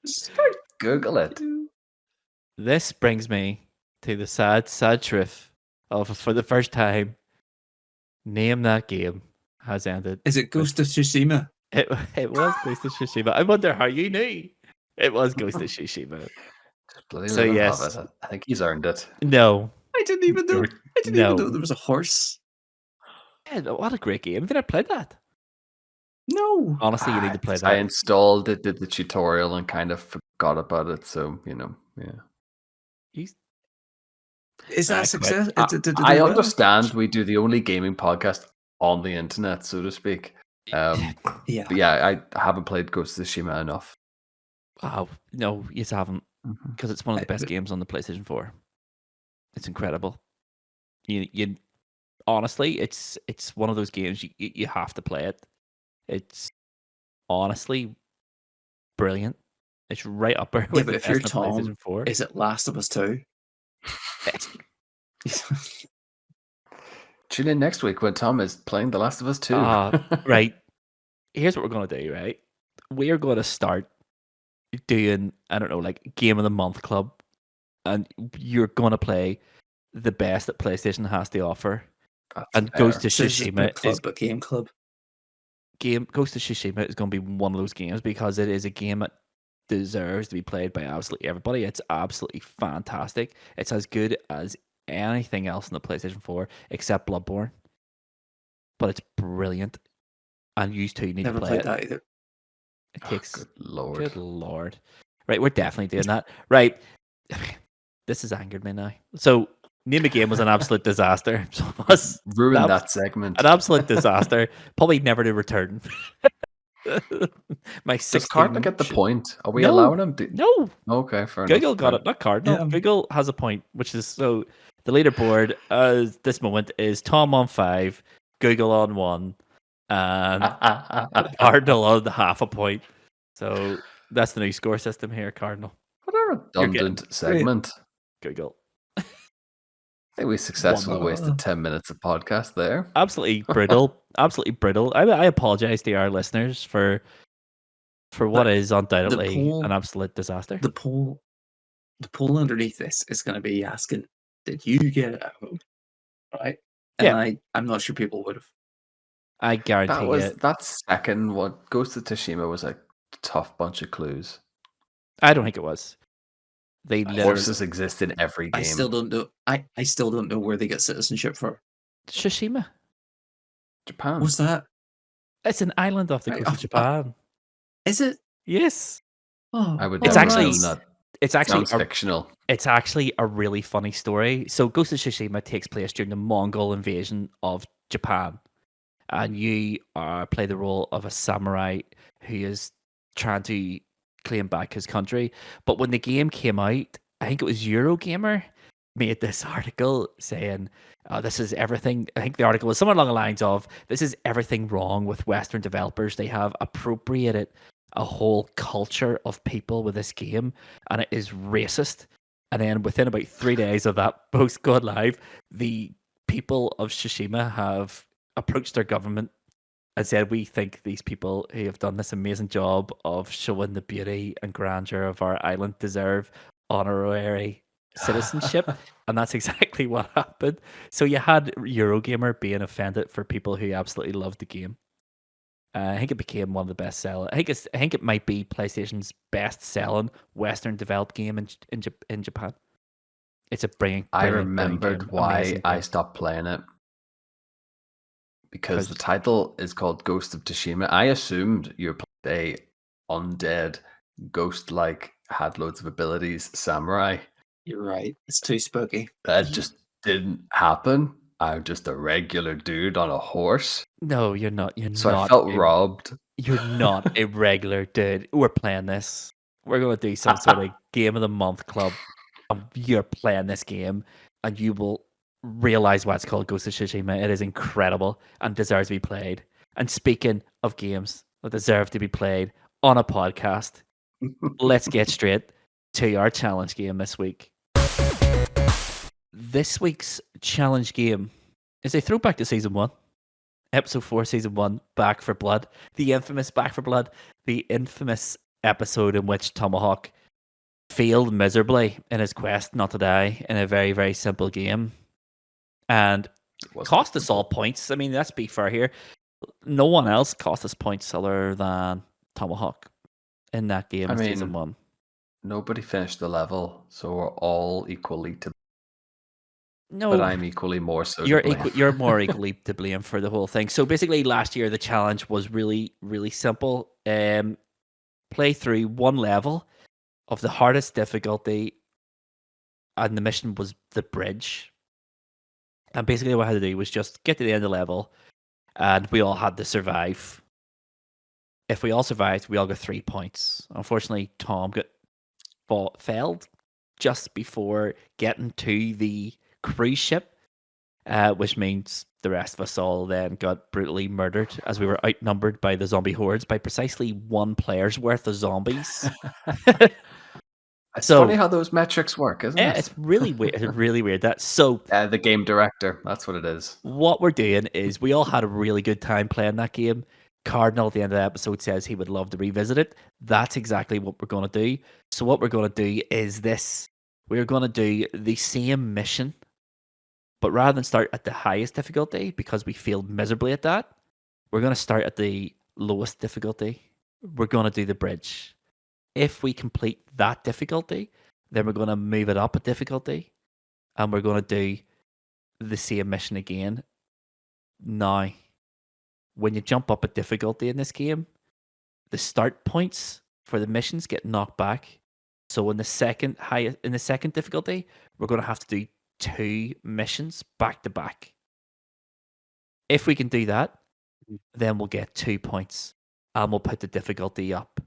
Google it. This brings me to the sad truth of, for the first time, name that game has ended. Is it Ghost of Tsushima? It was Ghost of Tsushima. I wonder how you knew. It was Ghost of Tsushima. Bloody So let him have yes. it. I think he's earned it. No. I didn't even know. I didn't even know there was a horse. Yeah, what a great game. Have you never played that? No. Honestly, you need to play that. I installed it, did the tutorial, and kind of forgot about it. So yeah. Is that a I success? Did it do I well? understand we do the only gaming podcast on the internet, so to speak. Yeah. But yeah, I haven't played Ghost of Tsushima enough. Wow. No, you haven't. Mhm. Because it's one of the best games on the PlayStation 4. It's incredible. You honestly, it's one of those games you have to play it. It's honestly brilliant. It's right up there Yeah, with but the if you're best of Tom, PlayStation 4. is it Last of Us 2? Tune in next week when Tom is playing The Last of Us 2. Right. Here's what we're going to do, right? We are going to start doing, I don't know, like Game of the Month Club. And you're going to play the best that PlayStation has to offer. That's and fair. Ghost of So it's just Tsushima book club, but game club. Ghost of Tsushima is going to be one of those games because it is a game that deserves to be played by absolutely everybody. It's absolutely fantastic. It's as good as anything else in the PlayStation 4 except Bloodborne. But it's brilliant. And you two need Never to play played it. that either. It takes Good lord. Good lord. Right, we're definitely doing that. Right. This has angered me now. So name a game was an absolute disaster. So it was Ruined that segment. an absolute disaster. Probably never to return. My Does 16 Cardinal get the point? Are we No. allowing him to... No. Okay, fair Google enough. got it, not Cardinal. Yeah. Google has a point, which is so the leaderboard at this moment is Tom on 5, Google on 1, and Cardinal on half a point. So that's the new score system here, Cardinal. What a redundant segment. Google. I think we successfully One. wasted 10 minutes of podcast there. Absolutely brittle. Absolutely brittle. I apologize to our listeners for what is undoubtedly an absolute disaster. The poll underneath this is going to be asking, did you get it at home? Right? And Yeah. I'm not sure people would have. I guarantee That second one, Ghost of Tsushima, was a tough bunch of clues. I don't think it was. They Horses exist in every game. I still don't know. I still don't know where they get citizenship for. Tsushima. Japan. What's that? It's an island off the coast of Japan. Is it? Yes. Oh, I would It's never actually- known that. It's actually Sounds fictional. It's actually a really funny story. So Ghost of Tsushima takes place during the Mongol invasion of Japan. And you play the role of a samurai who is trying to claim back his country. But when the game came out, I think it was Eurogamer made this article saying, this is everything. I think the article was somewhere along the lines of, this is everything wrong with Western developers. They have appropriated a whole culture of people with this game, and it is racist. And then within about 3 days of that post going live, the people of Tsushima have approached their government and said, we think these people who have done this amazing job of showing the beauty and grandeur of our island deserve honorary citizenship. And that's exactly what happened. So you had Eurogamer being offended for people who absolutely loved the game. I think it became one of the best selling. I think it might be PlayStation's best selling Western developed game in Japan. It's a brilliant. I brilliant remembered game. why Amazing I game. stopped playing it. Because the title is called Ghost of Tsushima. I assumed you were playing a undead, ghost-like, had loads of abilities samurai. You're right. It's too spooky. That just didn't happen. I'm just a regular dude on a horse. No, you're not. I felt robbed. You're not a regular dude. We're playing this. We're going to do some sort of Game of the Month club. You're playing this game, and you will realize why it's called Ghost of Tsushima. It is incredible and deserves to be played. And speaking of games that deserve to be played on a podcast, let's get straight to our challenge game this week. This week's challenge game is a throwback to Season 1. Episode 4, Season 1, Back for Blood. The infamous Back for Blood. The infamous episode in which Tomahawk failed miserably in his quest not to die in a very, very simple game. And cost us all points. I mean, let's be fair here. No one else cost us points other than Tomahawk in that game in Season 1. Nobody finished the level, so we're all equally to. No, but I'm equally more so. You're more equally to blame for the whole thing. So basically, last year the challenge was really, really simple. Play through one level of the hardest difficulty, and the mission was the bridge. And basically, what I had to do was just get to the end of the level, and we all had to survive. If we all survived, we all got 3 points. Unfortunately, Tom failed just before getting to the cruise ship, which means the rest of us all then got brutally murdered as we were outnumbered by the zombie hordes by precisely 1 player's worth of zombies. It's So funny how those metrics work, isn't yeah, it? it's really weird. It's really weird. The game director. That's what it is. What we're doing is we all had a really good time playing that game. Cardinal at the end of the episode says he would love to revisit it. That's exactly what we're going to do. So what we're going to do is this. We're going to do the same mission, but rather than start at the highest difficulty, because we failed miserably at that, we're going to start at the lowest difficulty. We're going to do the bridge. If we complete that difficulty, then we're going to move it up a difficulty, and we're going to do the same mission again. Now, when you jump up a difficulty in this game, the start points for the missions get knocked back. So in the second difficulty, we're going to have to do 2 missions back to back. If we can do that, then we'll get 2 points, and we'll put the difficulty up.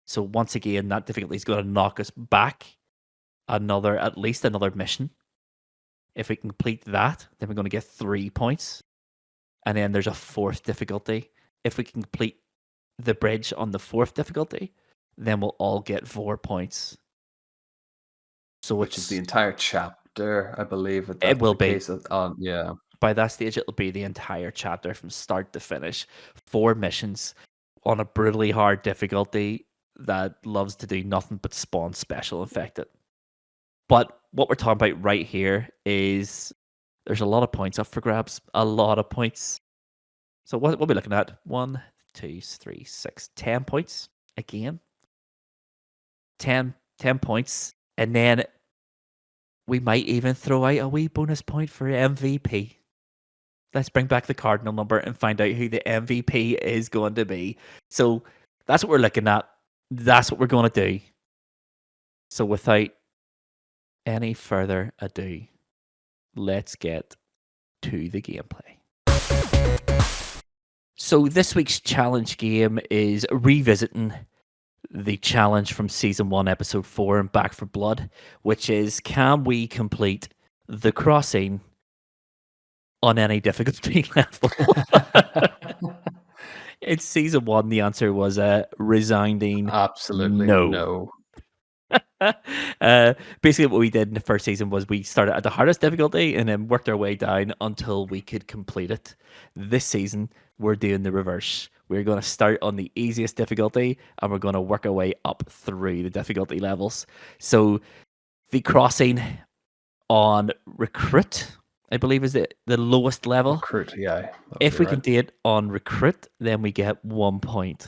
So once again, that difficulty is going to knock us back at least another mission. If we complete that, then we're going to get 3 points. And then there's a 4th difficulty. If we can complete the bridge on the 4th difficulty, then we'll all get 4 points. So which is the entire chapter, I believe. It will be. Yeah. By that stage, it'll be the entire chapter from start to finish. 4 missions on a brutally hard difficulty that loves to do nothing but spawn special infected. But what we're talking about right here is there's a lot of points up for grabs. A lot of points. So what we'll be looking at, 1, 2, 3, 6, 10 points again. 10 points. And then we might even throw out a wee bonus point for MVP. Let's bring back the cardinal number and find out who the MVP is going to be. So that's what we're looking at. That's what we're going to do. So without any further ado, let's get to the gameplay. So this week's challenge game is revisiting the challenge from Season 1, Episode 4 and Back for Blood, which is, can we complete the crossing on any difficulty level? In Season 1, the answer was a resounding absolutely no. Basically what we did in the first season was we started at the hardest difficulty and then worked our way down until we could complete it. This season we're doing the reverse. We're going to start on the easiest difficulty and we're going to work our way up through the difficulty levels. So the crossing on recruit, I believe, is the lowest level. Recruit, yeah. If we can do it on recruit, then we get 1 point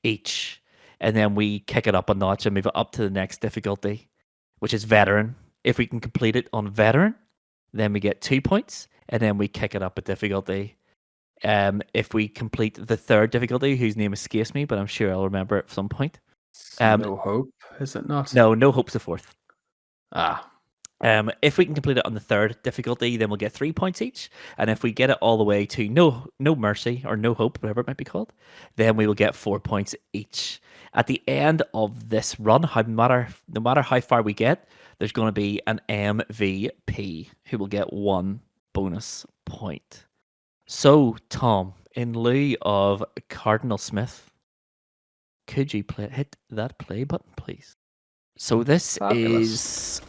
each. And then we kick it up a notch and move it up to the next difficulty, which is veteran. If we can complete it on veteran, then we get 2 points, and then we kick it up a difficulty. If we complete the 3rd difficulty, whose name escapes me, but I'm sure I'll remember it at some point. No Hope, is it not? No Hope's the 4th. Ah. If we can complete it on the 3rd difficulty, then we'll get 3 points each. And if we get it all the way to no mercy or no hope, whatever it might be called, then we will get 4 points each. At the end of this run, no matter how far we get, there's going to be an MVP who will get 1 bonus point. So, Tom, in lieu of Cardinal Smith, could you hit that play button, please? So this is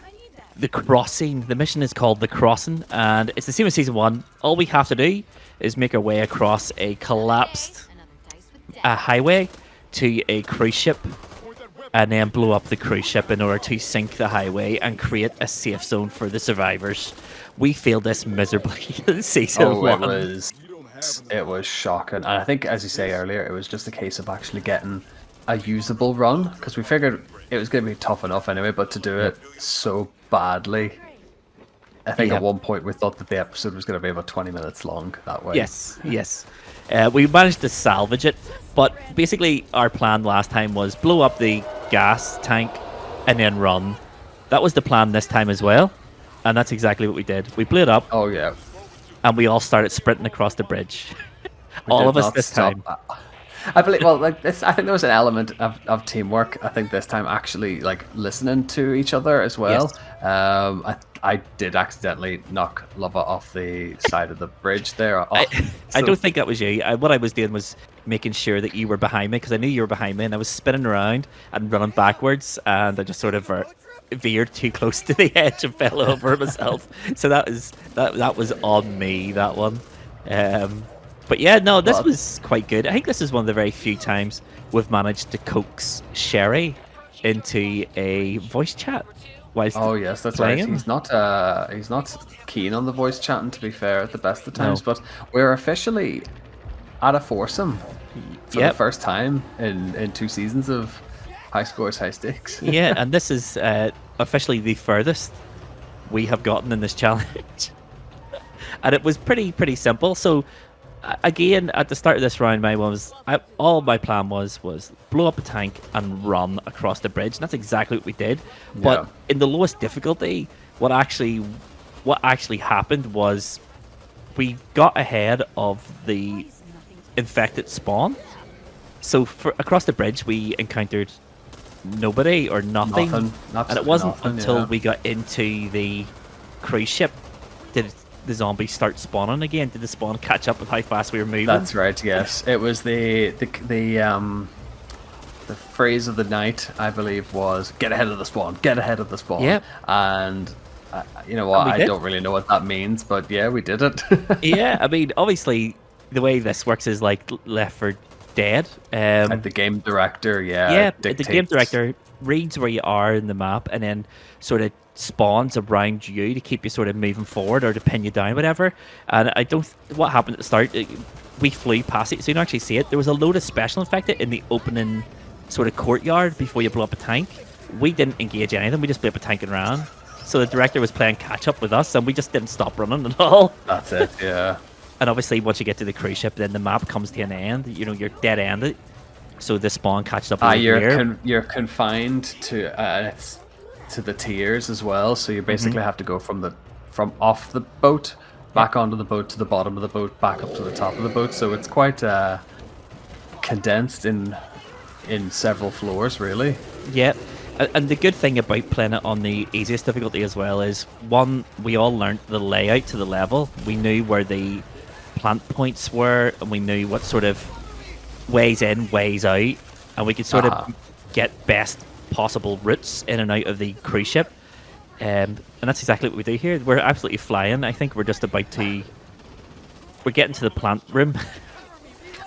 the crossing. The mission is called The Crossing, and it's the same as Season 1. All we have to do is make our way across a collapsed highway to a cruise ship, and then blow up the cruise ship in order to sink the highway and create a safe zone for the survivors. We failed this miserably in Season 1. It was shocking. And I think, as you say earlier, it was just a case of actually getting a usable run, because we figured it was going to be tough enough anyway, but to do it so badly, I think at one point we thought that the episode was going to be about 20 minutes long that way. Yes. We managed to salvage it, but basically our plan last time was blow up the gas tank and then run. That was the plan this time as well, and that's exactly what we did. We blew it up. Oh yeah. And we all started sprinting across the bridge. All of us this time. I believe. Well, like this, I think there was an element of teamwork. I think this time actually like listening to each other as well. Yes. I did accidentally knock Luvva off the side of the bridge there. I don't think that was you. What I was doing was making sure that you were behind me because I knew you were behind me, and I was spinning around and running backwards, and I just sort of veered too close to the edge and fell over myself. So that was on me, that one. But yeah, no, this was quite good. I think this is one of the very few times we've managed to coax Sherry into a voice chat. Oh yes, that's playing. Right. He's not keen on the voice chatting, to be fair, at the best of times. No. But we're officially at a foursome for the first time in 2 seasons of High Scores, High Stakes. Yeah, and this is officially the furthest we have gotten in this challenge, and it was pretty simple. So again, at the start of this round, all my plan was blow up a tank and run across the bridge. And that's exactly what we did. But in the lowest difficulty, what actually happened was we got ahead of the infected spawn. So across the bridge, we encountered nobody or nothing. And it wasn't until we got into the cruise ship did the zombies start spawning again. Did the spawn catch up with how fast we were moving? That's right, yes. It was the phrase of the night, I believe, was get ahead of the spawn, get ahead of the spawn. Yeah. And you know what, I don't really know what that means, but yeah, we did it. Yeah, I mean, obviously the way this works is like Left 4 Dead. And the game director, the game director reads where you are in the map and then sort of spawns around you to keep you sort of moving forward or to pin you down, whatever. And what happened at the start, we flew past it, so you don't actually see it. There was a load of special infected in the opening sort of courtyard before you blow up a tank. We didn't engage any of them, we just blew up a tank and ran. So the director was playing catch up with us and we just didn't stop running at all. That's it, yeah. And obviously once you get to the cruise ship, then the map comes to an end. You know, you're dead ended. So the spawn catches up with you. You're confined to the tiers as well, so you basically have to go from off the boat back onto the boat to the bottom of the boat back up to the top of the boat, so it's quite condensed in several floors, really. Yeah, and the good thing about playing it on the easiest difficulty as well is, one, we all learned the layout to the level. We knew where the plant points were, and we knew what sort of ways in, ways out, and we could sort of get best possible routes in and out of the cruise ship, and that's exactly what we do here. We're absolutely flying. I think we're just about to getting to the plant room.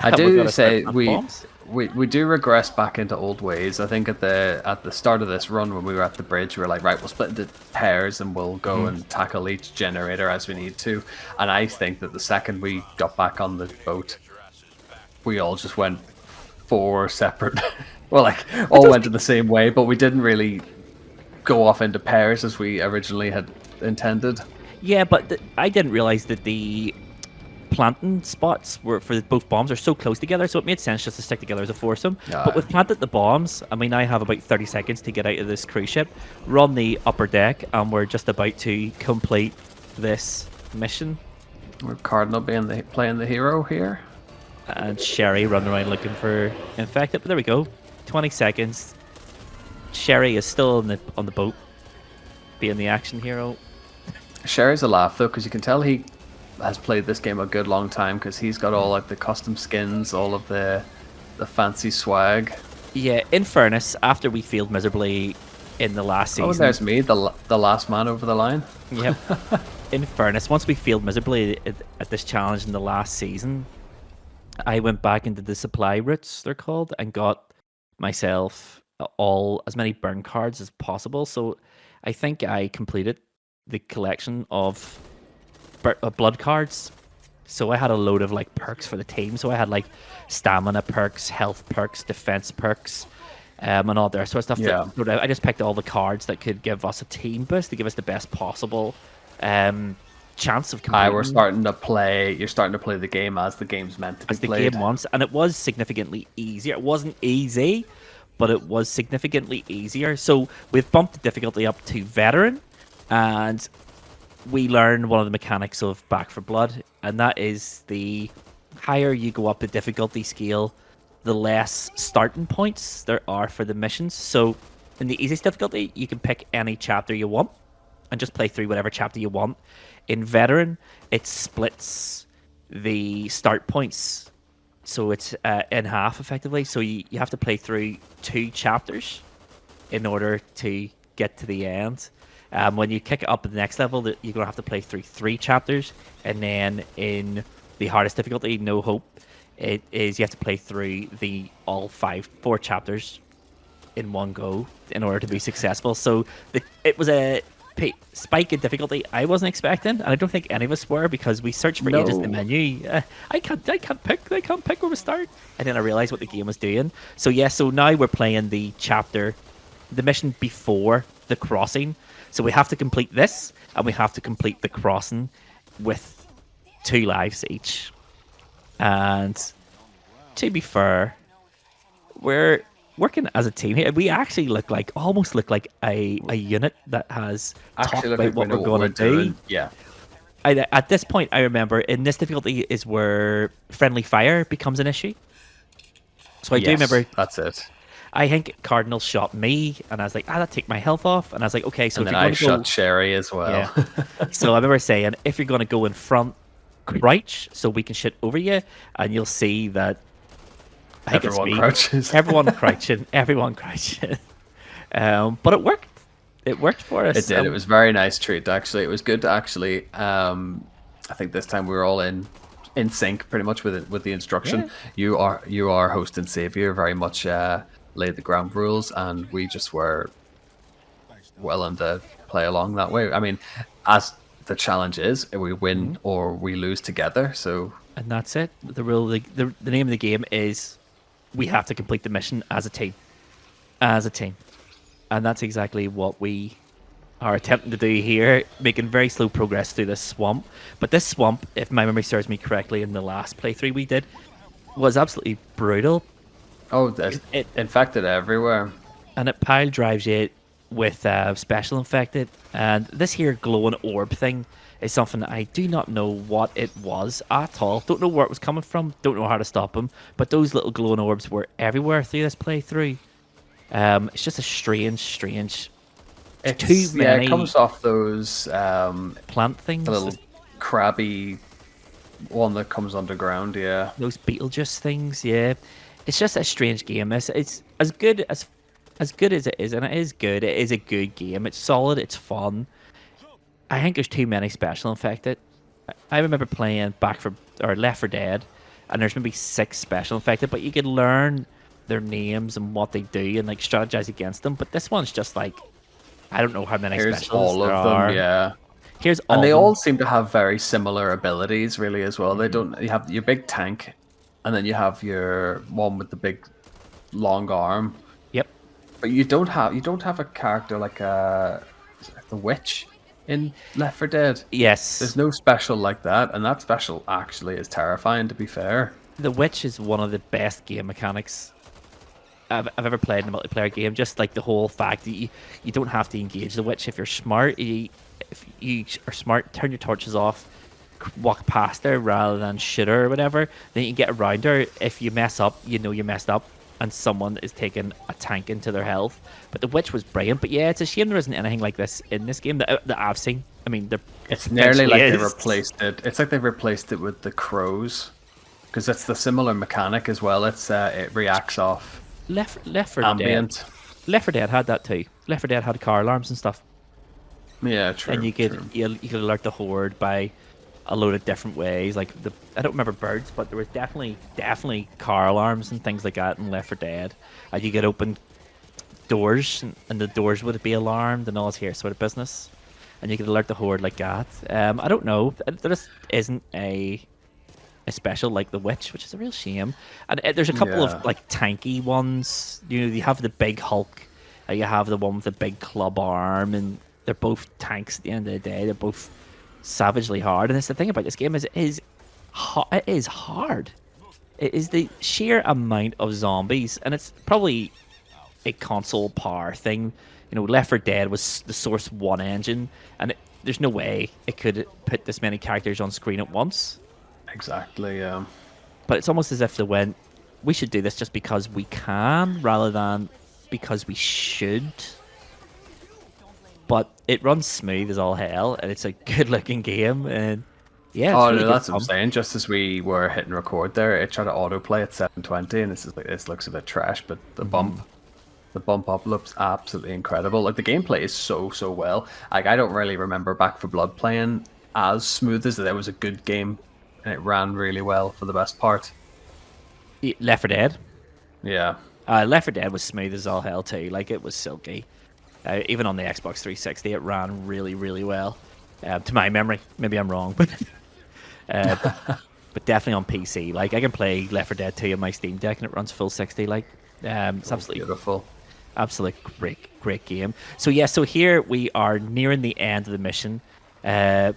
I do say we do regress back into old ways. I think at the start of this run when we were at the bridge, we were like, right, we'll split into pairs and we'll go and tackle each generator as we need to. And I think that the second we got back on the boat, we all just went 4 separate well, like, all went in the same way, but we didn't really go off into pairs as we originally had intended. Yeah, but I didn't realize that the planting spots were for both bombs are so close together, so it made sense just to stick together as a foursome. But with planted the bombs, I mean, I have about 30 seconds to get out of this cruise ship. We're on the upper deck, and we're just about to complete this mission. We're Cardinal playing the hero here. And Sherry running around looking for infected, but there we go. 20 seconds. Sherry is still on the boat, being the action hero. Sherry's a laugh though, because you can tell he has played this game a good long time, because he's got all like the custom skins, all of the fancy swag. Yeah, in fairness, after we failed miserably in the last season. Oh, there's me, the last man over the line. Yep. In fairness, once we failed miserably at this challenge in the last season, I went back into the supply routes, they're called, and got myself as many burn cards as possible. So I think I completed the collection of blood cards. So I had a load of like perks for the team. So I had like stamina perks, health perks, defense perks, and all that sort of stuff. Yeah. I just picked all the cards that could give us a team boost to give us the best possible chance of completing. You're starting to play the game as the game's meant to be played. As the game wants, and it was significantly easier. It wasn't easy, but it was significantly easier. So we've bumped the difficulty up to veteran, and we learn one of the mechanics of Back 4 Blood, and that is the higher you go up the difficulty scale, the less starting points there are for the missions. So in the easiest difficulty, you can pick any chapter you want and just play through whatever chapter you want. In veteran, it splits the start points, so it's in half effectively. So you have to play through 2 chapters in order to get to the end. When you kick it up to the next level, you're going to have to play through 3 chapters. And then in the hardest difficulty, No Hope, it is you have to play through all 4 chapters in one go in order to be successful. So it was a spike in difficulty I wasn't expecting, and I don't think any of us were, because we searched for ages in the menu. I can't pick where we start, and then I realized what the game was doing. So so now we're playing the mission before the crossing. So we have to complete this, and we have to complete the crossing with 2 lives each. And to be fair, we're working as a team here. We actually almost look like a unit that has talked about what we're going to do. Yeah. At this point, I remember in this difficulty is where friendly fire becomes an issue. So I do remember. That's it. I think Cardinal shot me, and I was like, that take my health off. And I was like, okay, so and if then you're I shot Sherry as well. Yeah. So I remember saying, if you're going to go in front, crouch so we can shit over you, and you'll see that everyone crouches. Everyone crouching. But it worked. It worked for us. It did. It was a very nice treat, actually. It was good to actually. I think this time we were all in sync, pretty much with the instruction. Yeah. You are host and savior, very much laid the ground rules, and we just were willing to play along that way. I mean, as the challenge is, we win or we lose together. So, and that's it. The rule, the name of the game is, we have to complete the mission as a team. And that's exactly what we are attempting to do here, making very slow progress through this swamp. But this swamp, if my memory serves me correctly, in the last playthrough we did, was absolutely brutal. Oh, it infected everywhere. And it pile drives you with special infected. And this here glowing orb thing is something that I do not know what it was at all. Don't know where it was coming from. Don't know how to stop them. But those little glowing orbs were everywhere through this playthrough. It's just a strange. It's too many. Yeah, it comes off those plant things. The little crabby one that comes underground. Yeah, those Beetlejuice things. Yeah, it's just a strange game. It's as good as it is, and it is good. It is a good game. It's solid. It's fun. I think there's too many special infected. I remember playing Left 4 Dead, and there's maybe 6 special infected, but you could learn their names and what they do and strategize against them. But this one's just I don't know how many specials all of them are. Yeah. And they all seem to have very similar abilities, really, as well. They don't. You have your big tank, and then you have your one with the big long arm. Yep. But you don't have a character like the witch in Left 4 Dead. Yes. There's no special like that, and that special actually is terrifying, to be fair. The witch is one of the best game mechanics I've ever played in a multiplayer game. Just the whole fact that you don't have to engage the witch. If you're smart, if you are smart, turn your torches off, walk past her rather than shoot her or whatever, then you can get around her. If you mess up, you messed up, and someone is taking a tank into their health. But the witch was brilliant. But yeah, it's a shame there isn't anything like this in this game that I've seen. I mean, it's nearly like they replaced it. It's like they've replaced it with the crows, because it's the similar mechanic as well. It's it reacts off Left 4 ambient. Dead. Left 4 Dead had that too. Left 4 Dead had car alarms and stuff. Yeah, true. And you could alert the horde by a load of different ways. I don't remember birds, but there was definitely car alarms and things like that in Left 4 Dead. And you could open doors, and the doors would be alarmed and all this here sort of business. And you could alert the horde like that. I don't know. There just isn't a special like the witch, which is a real shame. And there's a couple of tanky ones. You have the big Hulk. You have the one with the big club arm, and they're both tanks at the end of the day. They're both savagely hard. And that's the thing about this game is it is hard. It is the sheer amount of zombies, and it's probably a console power thing. Left 4 Dead was the Source 1 engine, and there's no way it could put this many characters on screen at once. Exactly, yeah. But it's almost as if they went, we should do this just because we can, rather than because we should. But it runs smooth as all hell, and it's a good-looking game, and yeah, it's really no, good that's what I'm fun. saying. Just as we were hitting record there, it tried to autoplay at 720, and this looks a bit trash, but the bump up looks absolutely incredible. Like the gameplay is so well. Like I don't really remember Back 4 Blood playing as smooth as that. It was a good game, and it ran really well for the best part. Left 4 Dead. Yeah. Left 4 Dead was smooth as all hell too. Like it was silky. Even on the Xbox 360, it ran really well. To my memory, maybe I'm wrong, but but definitely on PC. Like I can play Left 4 Dead 2 on my Steam Deck, and it runs full 60. Like it's absolutely beautiful. Absolute great game. So yeah, so here we are nearing the end of the mission. There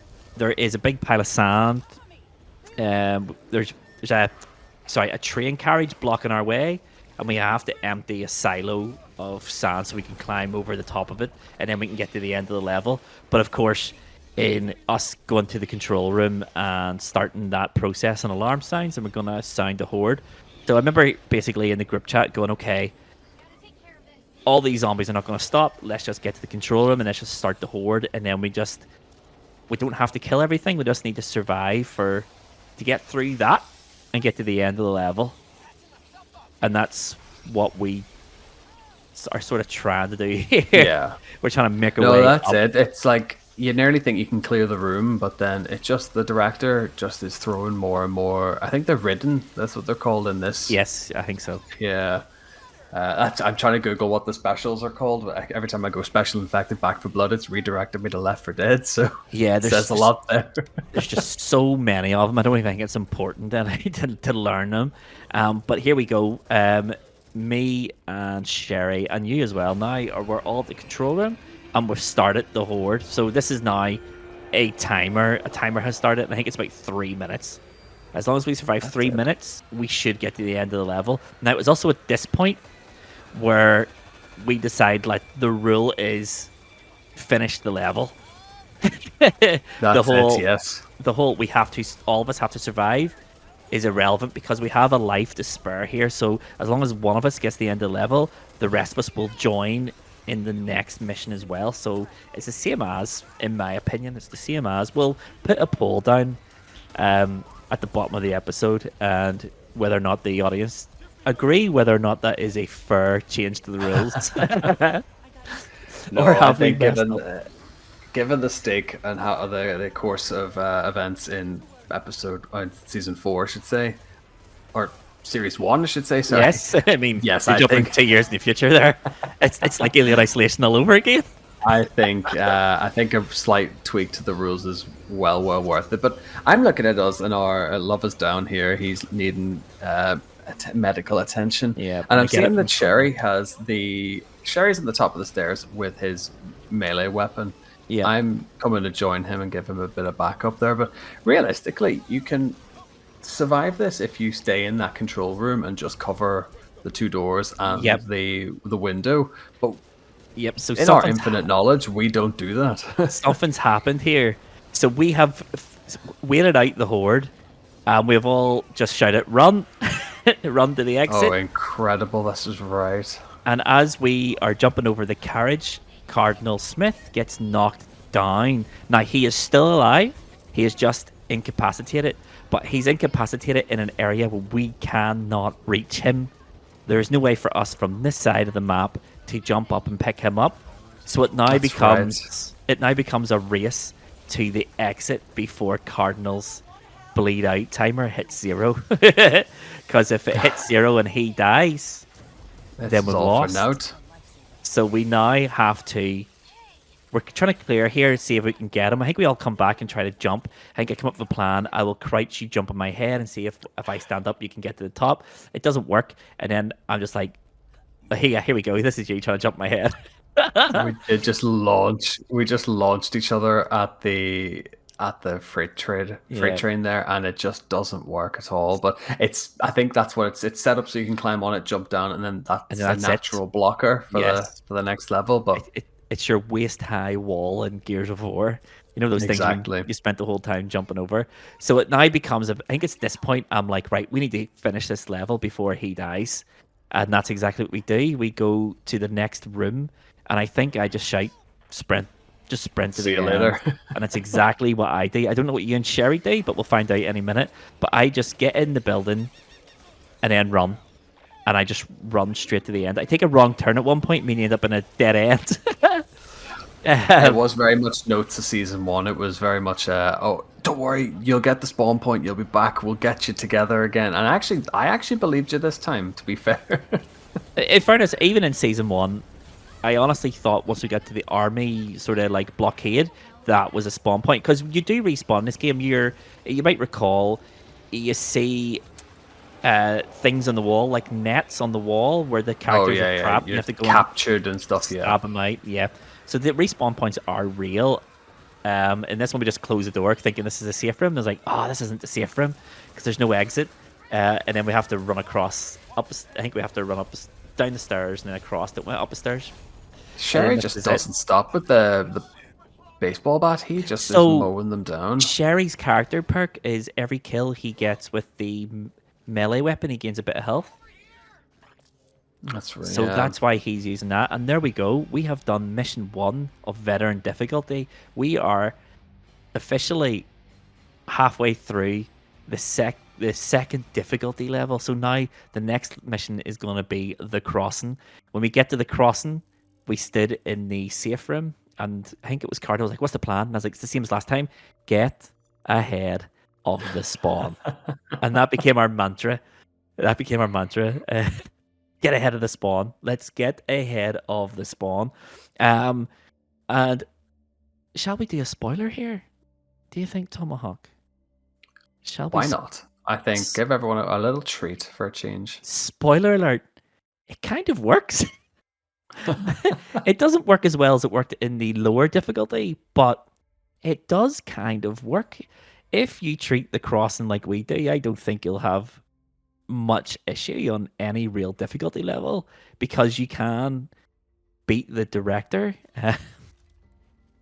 is a big pile of sand. There's a train carriage blocking our way, and we have to empty a silo of sand so we can climb over the top of it, and then we can get to the end of the level. But of course, in us going to the control room and starting that process, an alarm sounds, and we're gonna sound a horde. So I remember basically in the group chat going, okay, all these zombies are not going to stop. Let's just get to the control room and let's just start the horde, and then we don't have to kill everything. We just need to survive to get through that and get to the end of the level. And that's what we are sort of trying to do here. Yeah, we're trying to make a way. No, that's up. it. It's like you nearly think you can clear the room, but then it just the director just is throwing more and more. I think they're ridden. That's what they're called in this. Yes, I think so. Yeah. I'm trying to Google what the specials are called. But every time I go special infected Back 4 Blood, it's redirected me to Left 4 Dead. So yeah, it says a lot there. There's just so many of them. I don't even think it's important to learn them. But here we go. Me and Sherry and you as well. Now we're all at the control room and we've started the horde. So this is now a timer. A timer has started, and I think it's about 3 minutes. As long as we survive 3 minutes, we should get to the end of the level. Now, it was also at this point where we decide, like, the rule is finish the level. That's it, yes. The whole all of us have to survive is irrelevant because we have a life to spare here. So as long as one of us gets the end of the level, the rest of us will join in the next mission as well. So it's the same as, in my opinion, it's the same as. We'll put a poll down at the bottom of the episode, and whether or not the audience agree whether or not that is a fair change to the rules. No, or I think given the stake and how the course of events in season 4, I should say, or series 1, I should say. Sorry. Yes, I mean, yes, I think 2 years in the future. There, it's like Alien Isolation all over again. I think a slight tweak to the rules is well worth it. But I'm looking at us and our Love is down here. He's needing medical attention. Yeah, and I'm seeing that Sherry's at the top of the stairs with his melee weapon. Yeah, I'm coming to join him and give him a bit of backup there. But realistically, you can survive this if you stay in that control room and just cover the 2 doors and the window. But yep. So in our infinite knowledge, we don't do that. Something's happened here. So we have waited out the horde, and we've all just shouted, "Run!" Run to the exit. Oh, incredible! This is right. And as we are jumping over the carriage, Cardinal Smith gets knocked down. Now he is still alive. He is just incapacitated, but he's incapacitated in an area where we cannot reach him. There is no way for us from this side of the map to jump up and pick him up. So it now becomes a race to the exit before Cardinal's bleed out timer hits 0. Because if it hits 0 and he dies, then we're lost. So we now have to. We're trying to clear here and see if we can get him. I think we all come back and try to jump. I think I come up with a plan. I will crouch, you jump on my head, and see if I stand up, you can get to the top. It doesn't work, and then I'm just like, hey, here we go. This is you trying to jump my head. We just launched each other at the freight train there, and it just doesn't work at all. But I think that's what it's set up so you can climb on it, jump down, and then that's a natural blocker for the next level. But it's your waist high wall in Gears of War. You know those things you spent the whole time jumping over. So it now becomes I think it's this point I'm like, right, we need to finish this level before he dies. And that's exactly what we do. We go to the next room, and I think I just shout, sprint. Just sprint to the end. Later. And it's exactly what I do. I don't know what you and Sherry do, but we'll find out any minute. But I just get in the building and then run. And I just run straight to the end. I take a wrong turn at one point, meaning I end up in a dead end. It was very much notes of season 1. It was very much, oh, don't worry, you'll get the spawn point, you'll be back, we'll get you together again. And I actually believed you this time, to be fair. In fairness, even in season 1, I honestly thought once we got to the army sort of like blockade, that was a spawn point. Because you do respawn in this game. You might recall, you see things on the wall, like nets on the wall where the characters are trapped. You have to go captured and stuff, stab them out, yeah. So the respawn points are real. And this one we just close the door thinking this is a safe room. I was like, oh, this isn't a safe room because there's no exit. And then we have to run across, I think we have to run down the stairs and then across that went up the stairs. Sherry just doesn't stop with the baseball bat. He just is mowing them down. Sherry's character perk is every kill he gets with the melee weapon, he gains a bit of health. That's right. So that's why he's using that. And there we go. We have done mission 1 of veteran difficulty. We are officially halfway through the second difficulty level. So now the next mission is going to be the crossing. When we get to the crossing, we stood in the safe room, and I think it was Cardinal was like, what's the plan? And I was like, it's the same as last time. Get ahead of the spawn. And that became our mantra. Get ahead of the spawn. Let's get ahead of the spawn. And shall we do a spoiler here? Do you think, Tomahawk? Why not? I think give everyone a little treat for a change. Spoiler alert. It kind of works. It doesn't work as well as it worked in the lower difficulty, but it does kind of work. If you treat the crossing like we do, I don't think you'll have much issue on any real difficulty level because you can beat the director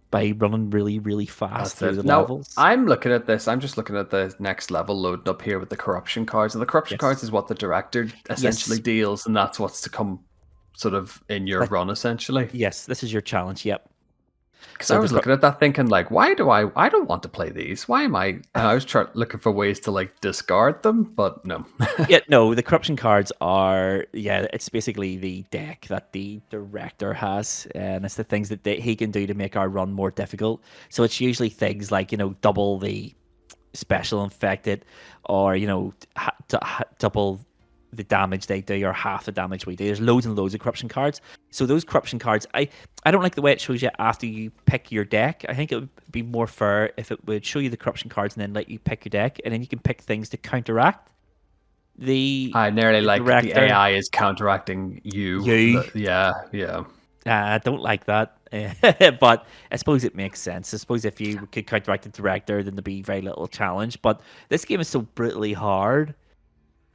by running really, really fast through the levels. I'm looking at this. I'm just looking at the next level loading up here with the corruption cards. And the corruption cards is what the director essentially deals, and that's what's to come sort of in your run, essentially. Yes, this is your challenge, yep. Because I was looking at that thinking, like, why do I don't want to play these. Why am I was looking for ways to, like, discard them, but no. No, the corruption cards are, it's basically the deck that the director has, and it's the things that he can do to make our run more difficult. So it's usually things like, double the special infected, or, double the damage they do, or half the damage we do. There's loads and loads of corruption cards. So those corruption cards, I don't like the way it shows you after you pick your deck. I think it would be more fair if it would show you the corruption cards and then let you pick your deck, and then you can pick things to counteract the I nearly like director. The AI is counteracting you. Yeah. I don't like that. But I suppose it makes sense. I suppose if you could counteract the director, then there'd be very little challenge. But this game is so brutally hard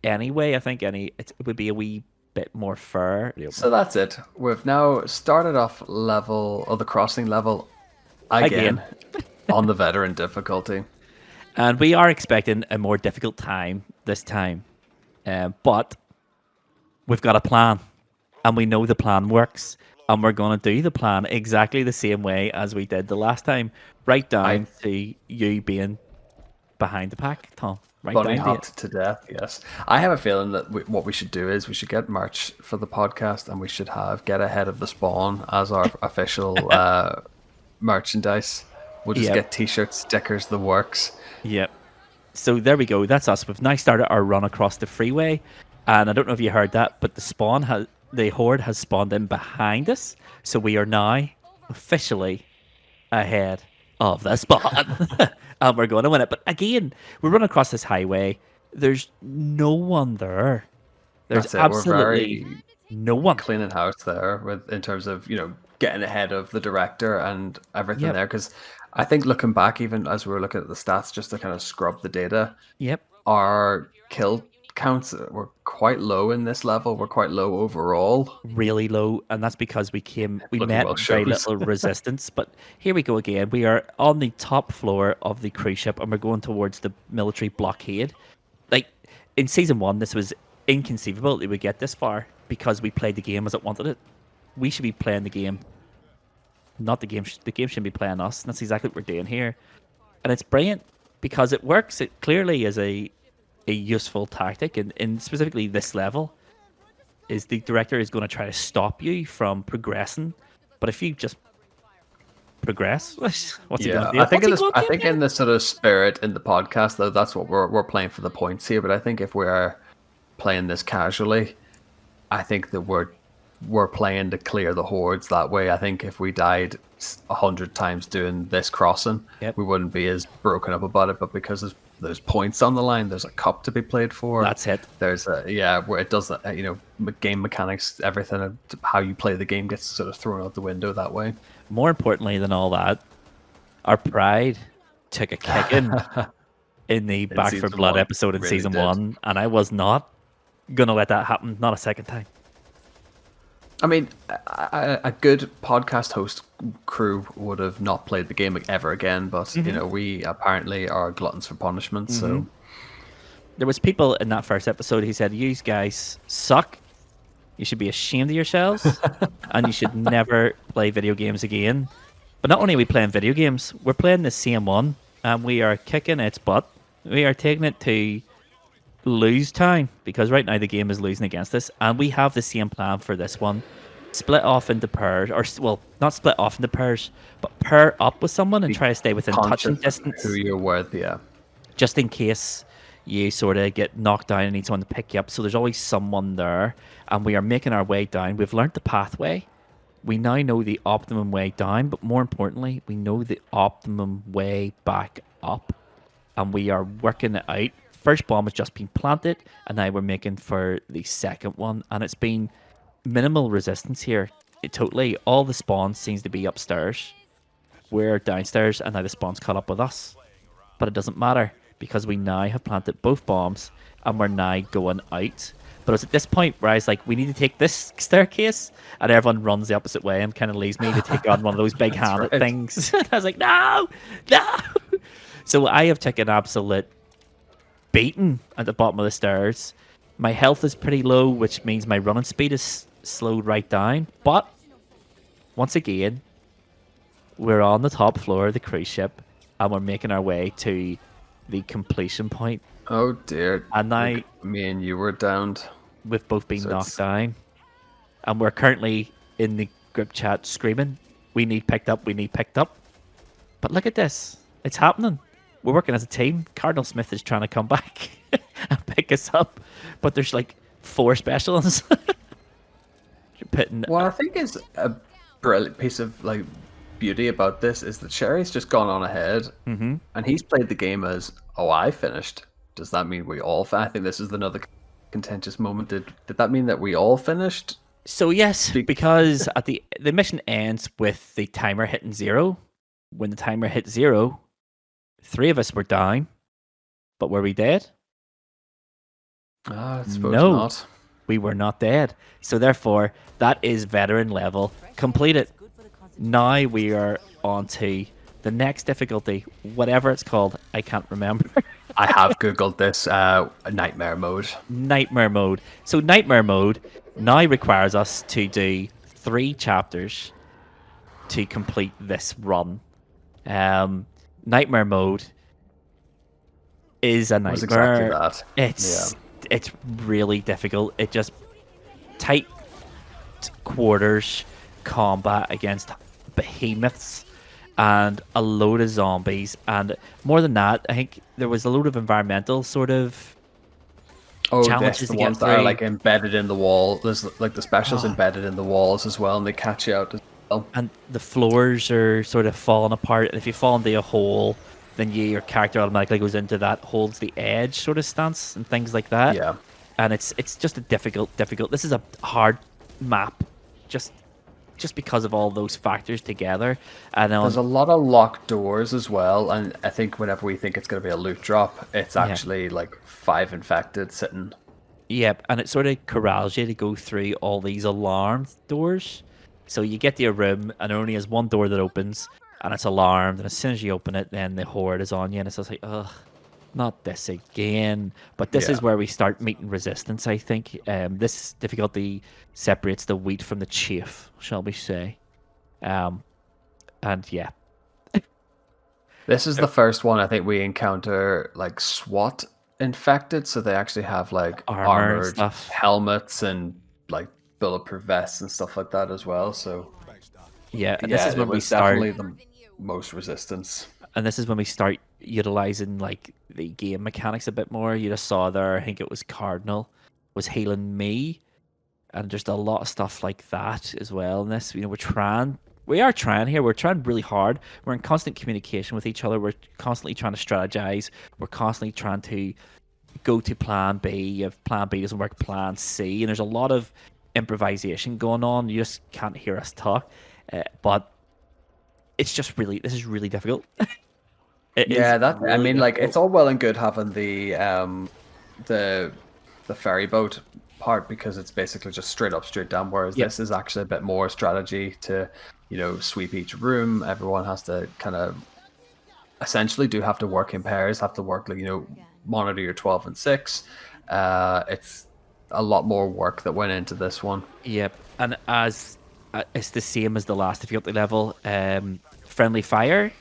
anyway, I think it would be a wee bit more fair. So that's it. We've now started off the crossing level again on the veteran difficulty. And we are expecting a more difficult time this time. But we've got a plan. And we know the plan works. And we're going to do the plan exactly the same way as we did the last time. Right down to you being behind the pack, Tom. Right, bunny hopped to death, yes. I have a feeling that what we should do is we should get merch for the podcast, and we should get ahead of the spawn as our official merchandise. We'll just get t-shirts, stickers, the works. Yep. So there we go. That's us. We've now started our run across the freeway, and I don't know if you heard that, but the horde has spawned in behind us. So we are now officially ahead of the spawn. And we're going to win it. But again, we run across this highway. There's no one there. There's absolutely no one. Cleaning house there in terms of, getting ahead of the director and everything there. Because I think looking back, even as we were looking at the stats, just to kind of scrub the data, our kill counts were quite low in this level. We're quite low overall. Really low, and that's because we met well very shows. little resistance. But here we go again. We are on the top floor of the cruise ship, and we're going towards the military blockade. Like, in Season 1, this was inconceivable that we would get this far, because we played the game as it wanted it. We should be playing the game, not the game. The game shouldn't be playing us, and that's exactly what we're doing here. And it's brilliant, because it works. It clearly is a useful tactic, and in specifically this level, is the director is going to try to stop you from progressing. But if you just progress, what's he going to do? I think in the sort of spirit in the podcast, though, that's what we're playing for the points here. But I think if we're playing this casually, I think that we're playing to clear the hordes that way. I think if we died 100 times doing this crossing, we wouldn't be as broken up about it. But because there's points on the line, there's a cup to be played for. That's it. There's where it does game mechanics, everything, how you play the game gets sort of thrown out the window that way. More importantly than all that, our pride took a kicking in the Back for Blood episode in Season 1, and I was not gonna let that happen, not a second time. I mean, a good podcast host crew would have not played the game ever again, but we apparently are gluttons for punishment. So there was people in that first episode who said, "You guys suck. You should be ashamed of yourselves, and you should never play video games again." But not only are we playing video games, we're playing the same one, and we are kicking its butt. We are taking it to lose time, because right now the game is losing against us, and we have the same plan for this one. Split off into pairs, or well, not split off into pairs, but pair up with someone and try to stay within touching distance. Who you're with, yeah. Just in case you sort of get knocked down and need someone to pick you up. So there's always someone there, and we are making our way down. We've learnt the pathway. We now know the optimum way down, but more importantly, we know the optimum way back up, and we are working it out. First bomb has just been planted, and now we're making for the second one, and it's been minimal resistance here. Totally, all the spawn seems to be upstairs. We're downstairs, and now the spawn's caught up with us. But it doesn't matter, because we now have planted both bombs, and we're now going out. But it's at this point where I was like, we need to take this staircase, and everyone runs the opposite way and kind of leaves me to take on one of those big-handed things. I was like, no! So I have taken absolute beaten at the bottom of the stairs. My health is pretty low, which means my running speed is slowed right down. But once again, we're on the top floor of the cruise ship, and we're making our way to the completion point. Oh dear! And now me and you were downed. We've both been knocked down, and we're currently in the group chat screaming, "We need picked up! We need picked up!" But look at this; it's happening. We're working as a team. Cardinal Smith is trying to come back and pick us up, but there's like 4 specialists. What I think is a brilliant piece of beauty about this is that Sherry's just gone on ahead, and he's played the game as, "Oh, I finished. Does that mean we all?" I think this is another contentious moment. Did that mean that we all finished? So yes, because at the mission ends with the timer hitting 0. When the timer hit 0, 3 of us were down, but were we dead? I suppose no, not. We were not dead. So therefore, that is veteran level completed. Now we are on to the next difficulty, whatever it's called. I can't remember. I have Googled this. Nightmare mode. Nightmare mode. So nightmare mode now requires us to do 3 chapters to complete this run. Nightmare mode is a nightmare. Exactly that. It's really difficult. It just tight quarters combat against behemoths and a load of zombies, and more than that, I think there was a load of environmental sort of challenges the to ones get that through. are embedded in the wall. There's the specials embedded in the walls as well, and they catch you out as well. And the floors are sort of falling apart, and if you fall into a hole, then your character automatically goes into that holds the edge sort of stance and things like that. Yeah. And it's just a difficult. This is a hard map, just because of all those factors together. And there's a lot of locked doors as well, and I think whenever we think it's going to be a loot drop, it's actually 5 infected sitting Yep, and it sort of corrals you to go through all these alarmed doors. So you get to your room, and there only has one door that opens, and it's alarmed. And as soon as you open it, then the horde is on you, and it's just like, ugh, not this again. But this is where we start meeting resistance, I think. This difficulty separates the wheat from the chaff, shall we say. And yeah. This is the first one I think we encounter like SWAT infected, so they actually have like Armor and armored stuff. helmets and like bulletproof vests and stuff like that as well. So Yeah, and yeah, this is when it we was start. definitely the most resistance. And this is when we start utilizing like the game mechanics a bit more. You just saw there, I think it was Cardinal was healing me, and just a lot of stuff like that as well. In this, we are trying here. We're trying really hard. We're in constant communication with each other. We're constantly trying to strategize. We're constantly trying to go to plan B. If plan B doesn't work, plan C. And there's a lot of improvisation going on. You just can't hear us talk. But it's just this is really difficult. I mean, like it's all well and good having the ferry boat part because it's basically just straight up, straight down. Whereas this is actually a bit more strategy to, sweep each room. Everyone has to kind of essentially have to work in pairs, have to work like, monitor your 12 and 6. It's a lot more work that went into this one. Yep, and as it's the same as the last difficulty level. Friendly fire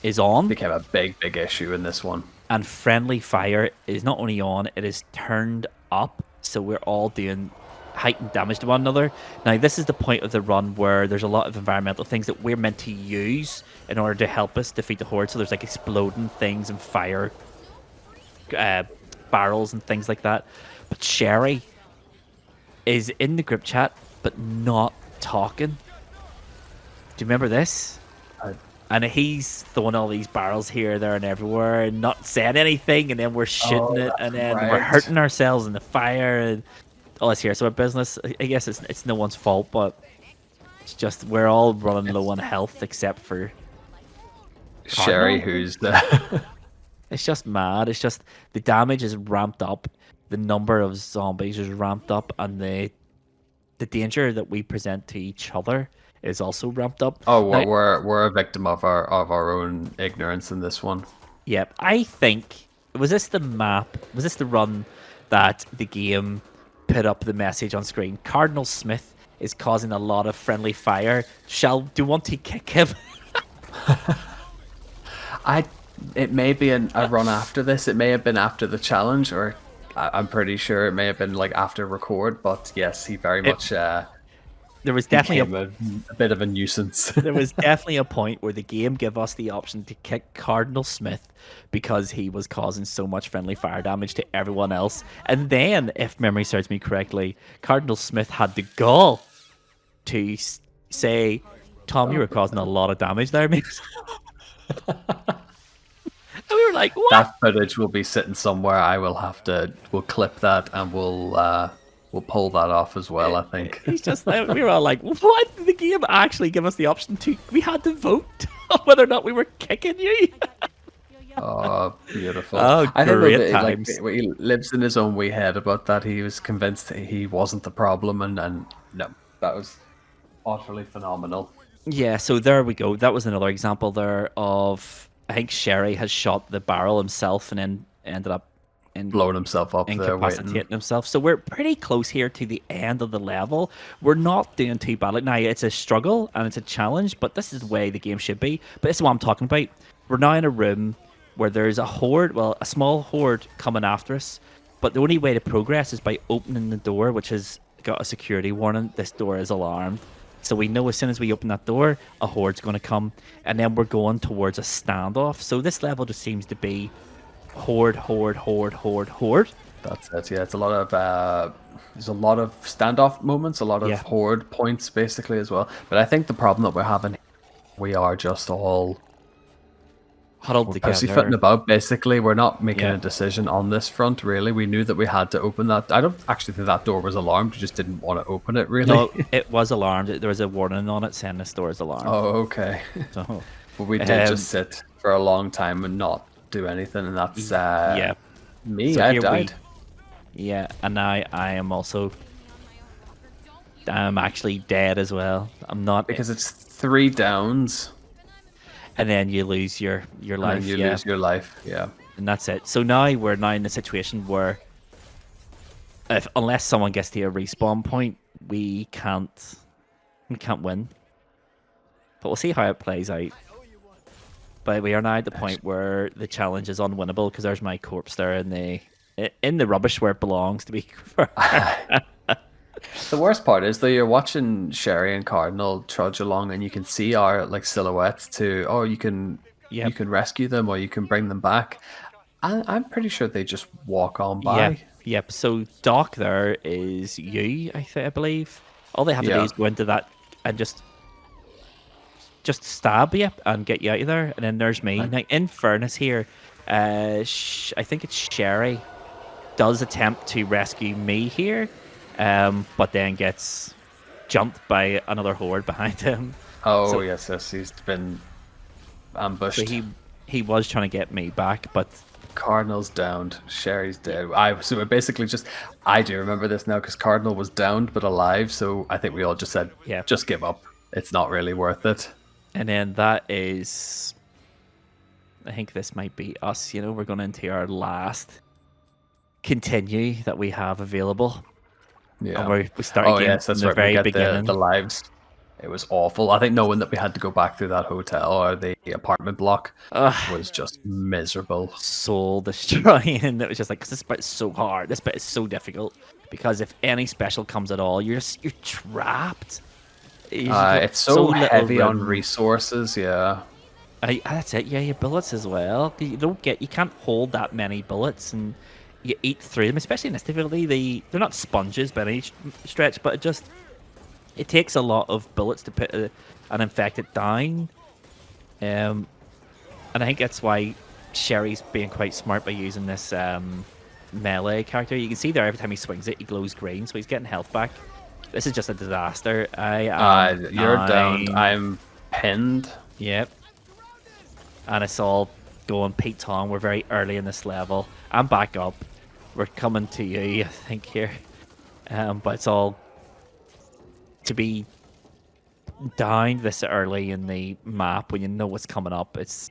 is on. Became a big issue in this one. And friendly fire is not only on, it is turned up, so we're all doing heightened damage to one another. Now, this is the point of the run where there's a lot of environmental things that we're meant to use in order to help us defeat the horde. So there's like exploding things and fire barrels and things like that. But Sherry is in the group chat, but not talking. Do you remember this? And he's throwing all these barrels here, there, and everywhere, and not saying anything, and then we're shooting it, and then we're hurting ourselves in the fire, and all this here. So our business, I guess it's no one's fault, but it's just we're all running low on health except for Sherry, Cardinal. who's the... It's just mad. It's just the damage is ramped up, the number of zombies is ramped up, and the danger that we present to each other is also ramped up. Oh, now, we're a victim of our own ignorance in this one. Yep, I think was this the run that the game put up the message on screen? Cardinal Smith is causing a lot of friendly fire. Do you want to kick him? It may be a run after this. It may have been after the challenge, or I'm pretty sure it may have been like after record. But yes, he very much. There was definitely a bit of a nuisance. There was definitely a point where the game gave us the option to kick Cardinal Smith because he was causing so much friendly fire damage to everyone else. And then, if memory serves me correctly, Cardinal Smith had the gall to say, "Tom, you were causing a lot of damage there, mate." And we were like, "What?" That footage will be sitting somewhere. We'll clip that and we'll pull that off as well, I think. He's just we were all like, what? Did the game actually give us the option we had to vote on whether or not we were kicking you? Oh, beautiful. Oh, I think great times. He lives in his own wee head about that. He was convinced that he wasn't the problem, and no, that was utterly phenomenal. Yeah, so there we go. That was another example there of, I think Sherry has shot the barrel himself and then ended up blowing himself up there, incapacitating himself. So we're pretty close here to the end of the level. We're not doing too badly. Now, it's a struggle and it's a challenge, but this is the way the game should be. But this is what I'm talking about. We're now in a room where there's a horde, well, a small horde coming after us, but the only way to progress is by opening the door, which has got a security warning. This door is alarmed. So we know as soon as we open that door, a horde's going to come, and then we're going towards a standoff. So this level just seems to be horde. That's it. Yeah, it's a lot of there's a lot of standoff moments, a lot of horde points basically as well. But I think the problem that we're having, we are just all huddled together, pussyfooting about. Basically, we're not making a decision on this front. Really, we knew that we had to open that. I don't actually think that door was alarmed. We just didn't want to open it. Really, no, it was alarmed. There was a warning on it saying this door is alarmed. Oh, okay. So, but we did just sit for a long time and not do anything, and that's me. So I died. Yeah, and now I am also. I'm actually dead as well. I'm not because it's 3 downs, and then you lose your and life. then you Yeah, lose your life. Yeah. and that's it. So now we're in a situation where, unless someone gets to a respawn point, we can't win. But we'll see how it plays out. But we are now at the point where the challenge is unwinnable because there's my corpse there in the rubbish where it belongs, to be fair. The worst part is though, you're watching Sherry and Cardinal trudge along, and you can see our like silhouettes to. Oh, you can rescue them or you can bring them back. I'm pretty sure they just walk on by. Yep. So Doc there is you, I believe. All they have to do is go into that and just stab you and get you out of there. And then there's me. Now, in fairness here, I think it's Sherry does attempt to rescue me here, but then gets jumped by another horde behind him. Oh, so, yes, he's been ambushed. So he was trying to get me back, but Cardinal's downed. Sherry's dead. So basically I do remember this now because Cardinal was downed but alive. So I think we all just said, just give up. It's not really worth it. And then that is, I think this might be us. We're going into our last continue that we have available. Yeah, and we start again yes, that's from the right. very beginning. The lives. It was awful. I think knowing that we had to go back through that hotel or the apartment block was just miserable. Soul destroying. It was just like, cause this bit is so hard. This bit is so difficult because if any special comes at all, you're trapped. It's so heavy on resources. Yeah. That's it. Yeah, your bullets as well. You can't hold that many bullets, and you eat through them. Especially in this difficulty, they're not sponges by any stretch, but it takes a lot of bullets to put an infected down. And I think that's why Sherry's being quite smart by using this melee character. You can see there every time he swings it, he glows green, so he's getting health back. This is just a disaster. You're down. I'm pinned. Yep. And it's all going Pete Tong. We're very early in this level. I'm back up. We're coming to you, I think, here. But it's all to be down this early in the map when you know what's coming up. It's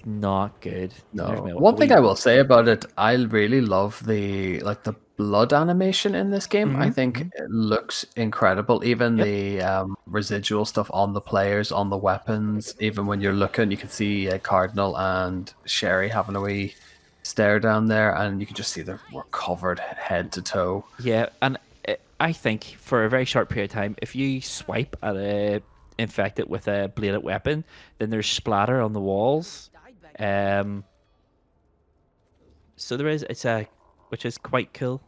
not good. No. One thing I will say about it, I really love the blood animation in this game. Mm-hmm. I think it looks incredible. Even the residual stuff on the players, on the weapons. Even when you're looking, you can see Cardinal and Sherry having a wee stare down there, and you can just see we're covered head to toe. Yeah, and I think for a very short period of time, if you swipe at a infected with a bladed weapon, then there's splatter on the walls. So there is, which is quite cool.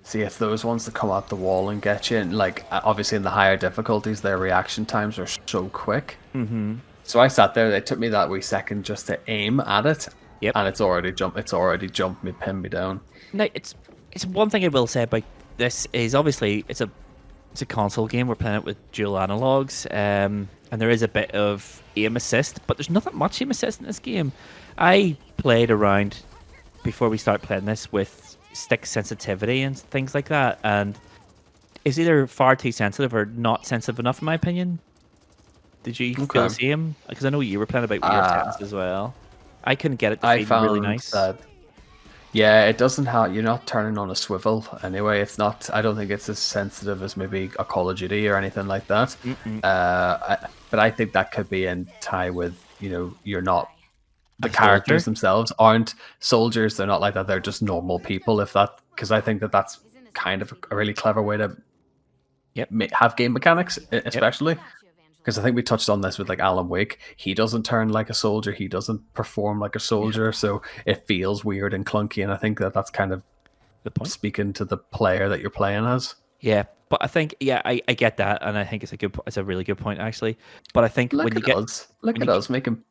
See, it's those ones that come out the wall and get you, and obviously in the higher difficulties, their reaction times are so quick. Mm-hmm. So I sat there. It took me that wee second just to aim at it. Yep. And it's already jumped me, pinned me down. Now, it's one thing I will say about this is obviously it's a console game. We're playing it with dual analogs, and there is a bit of aim assist, but there's not that much aim assist in this game. I played around before we start playing this with stick sensitivity and things like that, and it's either far too sensitive or not sensitive enough, in my opinion. Did you feel the same? Because I know you were playing about with your settings as well. I couldn't get it to feel really nice. It doesn't have. You're not turning on a swivel anyway. It's not. I don't think it's as sensitive as maybe a Call of Duty or anything like that. But I think that could be in tie with you're not. The characters themselves aren't soldiers. They're not like that. They're just normal people. Because I think that's kind of a really clever way to have game mechanics, especially. Because I think we touched on this with Alan Wake. He doesn't turn like a soldier. He doesn't perform like a soldier. So it feels weird and clunky. And I think that's kind of the point. Speaking to the player that you're playing as. Yeah, but I think I get that, and I think it's a really good point actually. But I think look at us making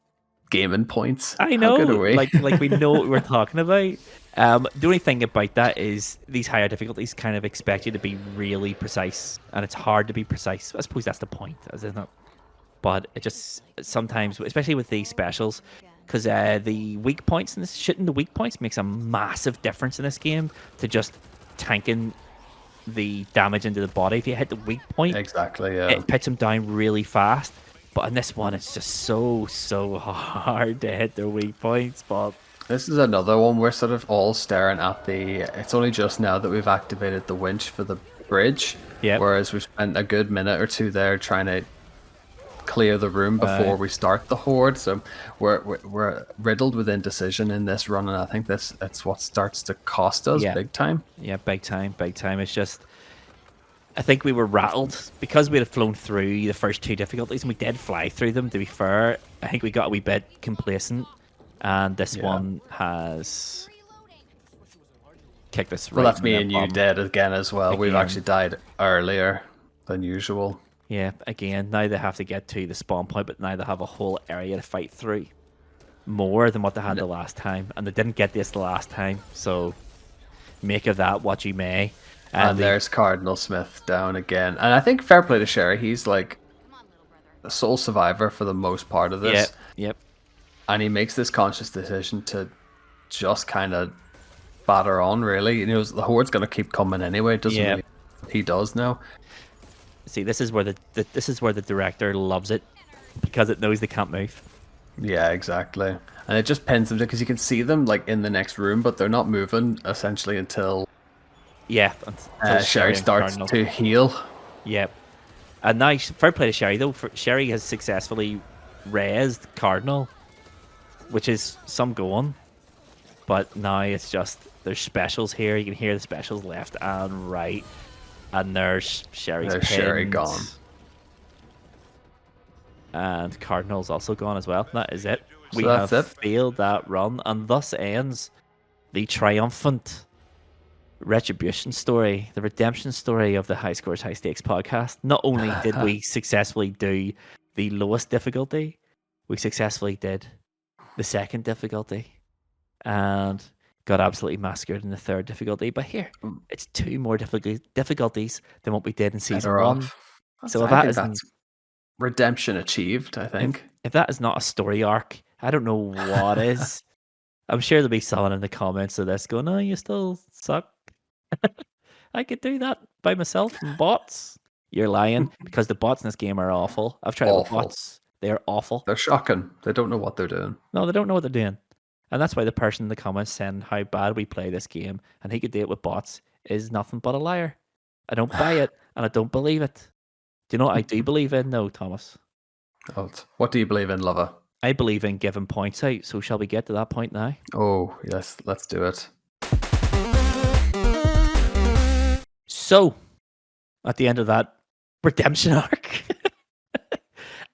gaming points. I know, how good are we? like we know what we're talking about. The only thing about that is these higher difficulties kind of expect you to be really precise, and it's hard to be precise. I suppose that's the point, isn't it? But it just sometimes, especially with these specials, because the weak points in this, shooting the weak points makes a massive difference in this game to just tanking the damage into the body. If you hit the weak point, exactly, yeah, it picks them down really fast. But in this one, it's just so hard to hit their weak points. But this is another one we're sort of all staring at it's only just now that we've activated the winch for the bridge. Yep. Whereas we've spent a good minute or two there trying to clear the room before we start the horde. So we're riddled with indecision in this run, and I think it's what starts to cost us big time. Yeah, big time. It's just, I think we were rattled because we had flown through the first two difficulties, and we did fly through them, to be fair. I think we got a wee bit complacent, and this one has kicked us right. Well, that's me and you dead again as well. We've actually died earlier than usual. Yeah, again, now they have to get to the spawn point, but now they have a whole area to fight through. More than what they had the last time. And they didn't get this the last time, so make of that what you may. And there's Cardinal Smith down again. And I think fair play to Sherry, he's like the sole survivor for the most part of this. Yep. And he makes this conscious decision to just kind of batter on, really. You know, the horde's going to keep coming anyway, doesn't he? He does now. See, this is where the director loves it, because it knows they can't move. Yeah, exactly. And it just pins them, because you can see them like in the next room, but they're not moving essentially until Sherry starts to heal. Yep. And now, fair play to Sherry though. Sherry has successfully raised Cardinal, which is some going. But now it's just, there's specials here. You can hear the specials left and right. And there's Sherry gone. And Cardinal's also gone as well. That is it. So we have failed that run, and thus ends the triumphant retribution story, the redemption story of the High Scores, High Stakes podcast. Not only did we successfully do the lowest difficulty, we successfully did the second difficulty, and got absolutely massacred in the third difficulty. But here, it's two more difficulties than what we did in season one. So if that's redemption achieved, I think. If that is not a story arc, I don't know what is. I'm sure there'll be someone in the comments of this going, "Oh, you still suck." I could do that by myself and bots. You're lying, because the bots in this game are awful. I've tried with bots. They're awful. They're shocking. They don't know what they're doing. No, they don't know what they're doing. And that's why the person in the comments saying how bad we play this game and he could do it with bots is nothing but a liar. I don't buy it, and I don't believe it. Do you know what I do believe in, though, Thomas? What do you believe in, Luvva? I believe in giving points out, so shall we get to that point now? Oh, yes, let's do it. So, at the end of that redemption arc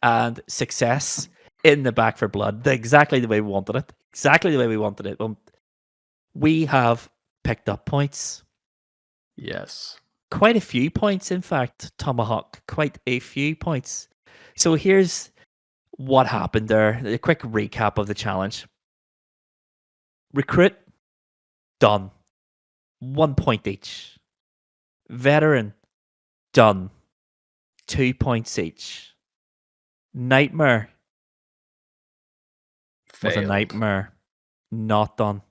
and success in the Back for Blood, exactly the way we wanted it. Exactly the way we wanted it. We have picked up points. Yes. Quite a few points, in fact, Tomahawk. Quite a few points. So here's what happened there. A quick recap of the challenge. Recruit, done. 1 point each. Veteran, done. 2 points each. Nightmare was a nightmare. Not done.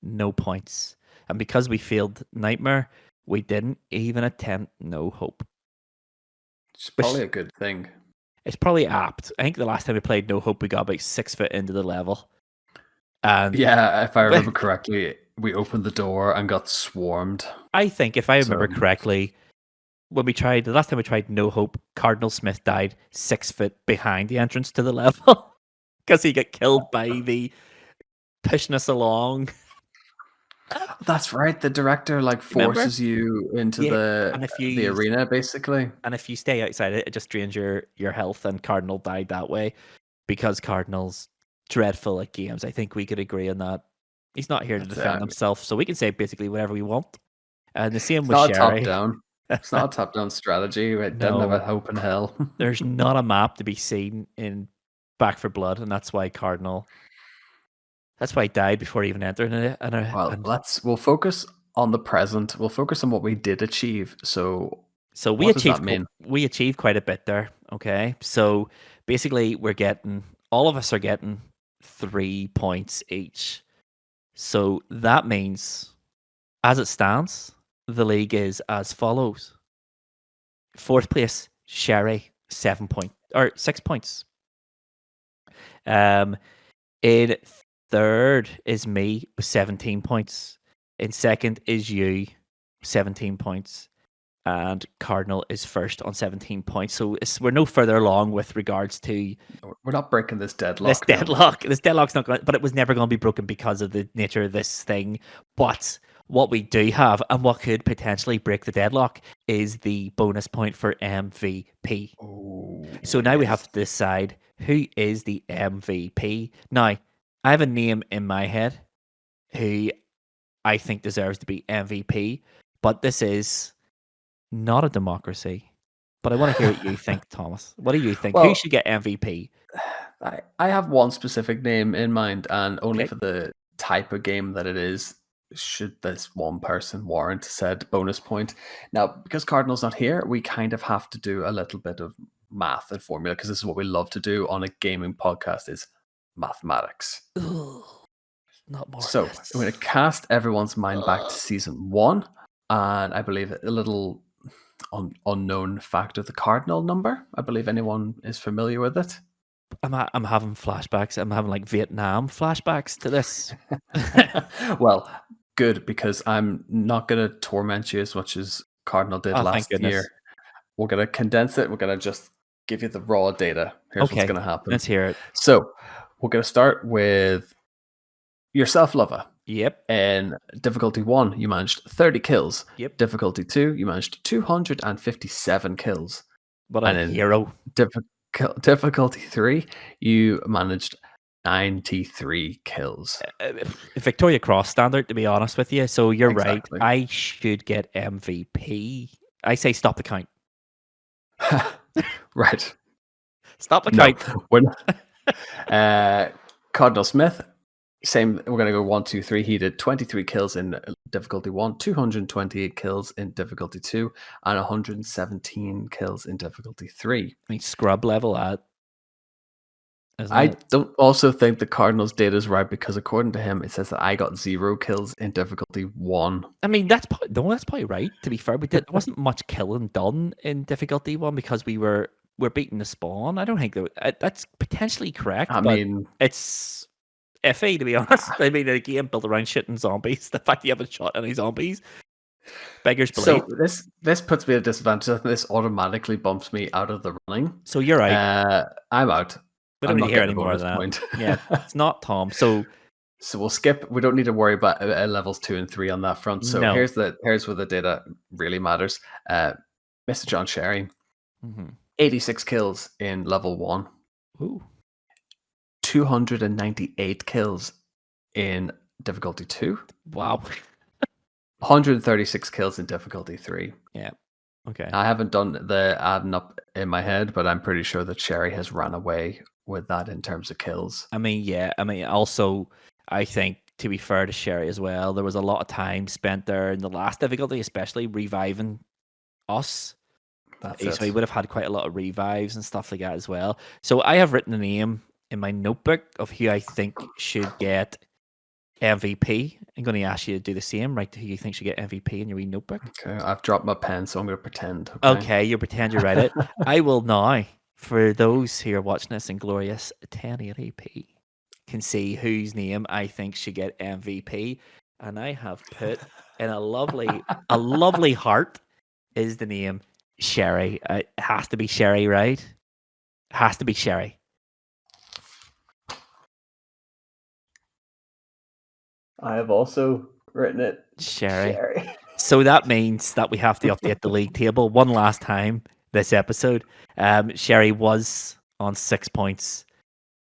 No points. And because we failed Nightmare, we didn't even attempt No Hope. It's probably a good thing. It's probably apt. I think the last time we played No Hope, we got about 6 foot into the level. And yeah, if I remember correctly, we opened the door and got swarmed. I think, if I remember correctly, when we tried, the last time we tried No Hope, Cardinal Smith died 6 foot behind the entrance to the level because he got killed by the pushing us along. That's right. The director forces you into the arena, basically. And if you stay outside it, it just drains your health. And Cardinal died that way because Cardinal's dreadful at games. I think we could agree on that. He's not here to defend himself, so we can say basically whatever we want. And the same with Sherry. Top down. It's not a top down strategy. It doesn't have a hope in hell. There's not a map to be seen in Back for Blood, and that's why Cardinal. That's why he died before he even entered it. We'll focus on the present. We'll focus on what we did achieve. So we achieved quite a bit there. Okay, so basically all of us are getting 3 points each. So that means, as it stands, the league is as follows. 4th place, Sherry, 6 points. In 3rd is me with 17 points. In 2nd is you, 17 points. And Cardinal is 1st on 17 points. So we're no further along with regards to... We're not breaking this deadlock. This deadlock's not going to... But it was never going to be broken because of the nature of this thing. But what we do have, and what could potentially break the deadlock, is the bonus point for MVP. Oh, so now we have to decide who is the MVP. Now, I have a name in my head who I think deserves to be MVP, but this is not a democracy. But I want to hear what you think, Thomas. What do you think? Who should get MVP? I have one specific name in mind, and only for the type of game that it is, should this one person warrant said bonus point. Now, because Cardinal's not here, we kind of have to do a little bit of math and formula, because this is what we love to do on a gaming podcast, is mathematics. Ugh, not more. So I'm going to cast everyone's mind back to season 1, and I believe a little unknown fact of the Cardinal number. I believe anyone is familiar with it. I'm having flashbacks. I'm having like Vietnam flashbacks to this. Well, good, because I'm not going to torment you as much as Cardinal did last year. We're going to condense it. We're going to just give you the raw data. Here's what's going to happen. Let's hear it. So we're going to start with yourself, Luvva. Yep. In difficulty 1, you managed 30 kills. Yep. Difficulty 2, you managed 257 kills. What a hero. Difficulty 3, you managed 93 kills. Victoria Cross standard, to be honest with you. So you're right. I should get MVP. I say stop the count. Right. Stop the count. Cardinal Smith, same. We're going to go 1, 2, 3. He did 23 kills in difficulty 1, 228 kills in difficulty 2, and 117 kills in difficulty 3. I mean, scrub level at. I don't also think the Cardinals data is right, because according to him, it says that I got 0 kills in difficulty 1. I mean, that's probably right. To be fair, there wasn't much killing done in difficulty 1 because we're beating the spawn. I don't think that's potentially correct. I mean, it's iffy, to be honest. I mean, the game built around shitting zombies. The fact you haven't shot any zombies beggars belief. So this puts me at a disadvantage. This automatically bumps me out of the running. So you're right. I'm out. We don't need to hear any more of that. Point. Yeah, it's not Tom. So we'll skip. We don't need to worry about levels 2 and 3 on that front. So here's where the data really matters. Mr. John Sherry, 86 kills in level 1. Ooh. 298 kills in difficulty 2. Wow. 136 kills in difficulty 3. Yeah. Okay. I haven't done the adding up in my head, but I'm pretty sure that Sherry has ran away with that in terms of kills. I mean, yeah. I mean, also, I think, to be fair to Sherry as well, there was a lot of time spent there in the last difficulty, especially reviving us. So he would have had quite a lot of revives and stuff like that as well. So I have written a name in my notebook of who I think should get MVP. I'm going to ask you to do the same. Write who you think should get MVP in your wee notebook. Okay, I've dropped my pen, so I'm going to pretend. Okay, you pretend you write it. I will now, for those who are watching this in glorious 1080p, can see whose name I think should get MVP. And I have put in a lovely heart is the name Sherry. It has to be Sherry, right? It has to be Sherry. I have also written it Sherry. So that means that we have to update the league table one last time this episode. Sherry was on 6 points.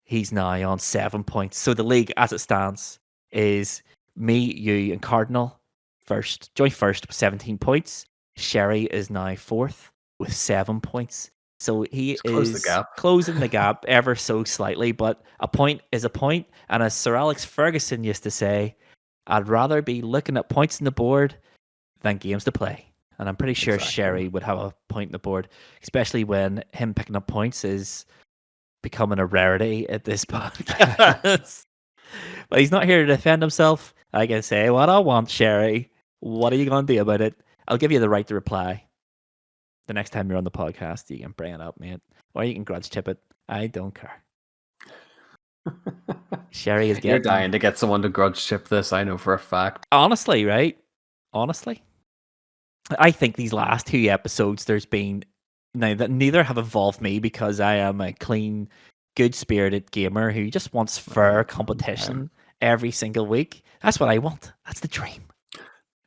He's now on 7 points. So the league, as it stands, is me, you, and Cardinal first. Joint first with 17 points. Sherry is now 4th with 7 points. So he is closing the gap ever so slightly, but a point is a point. And as Sir Alex Ferguson used to say, I'd rather be looking at points on the board than games to play. And I'm pretty sure Sherry would have a point on the board, especially when him picking up points is becoming a rarity at this podcast. But he's not here to defend himself. I can say what I want, Sherry. What are you going to do about it? I'll give you the right to reply. The next time you're on the podcast, you can bring it up, mate. Or you can grudge tip it. I don't care. Sherry is getting... You're dying to get someone to grudge tip this, I know for a fact. Honestly, right? Honestly. I think these last 2 episodes, there's been... Now, that neither have involved me because I am a clean, good-spirited gamer who just wants fair competition every single week. That's what I want. That's the dream.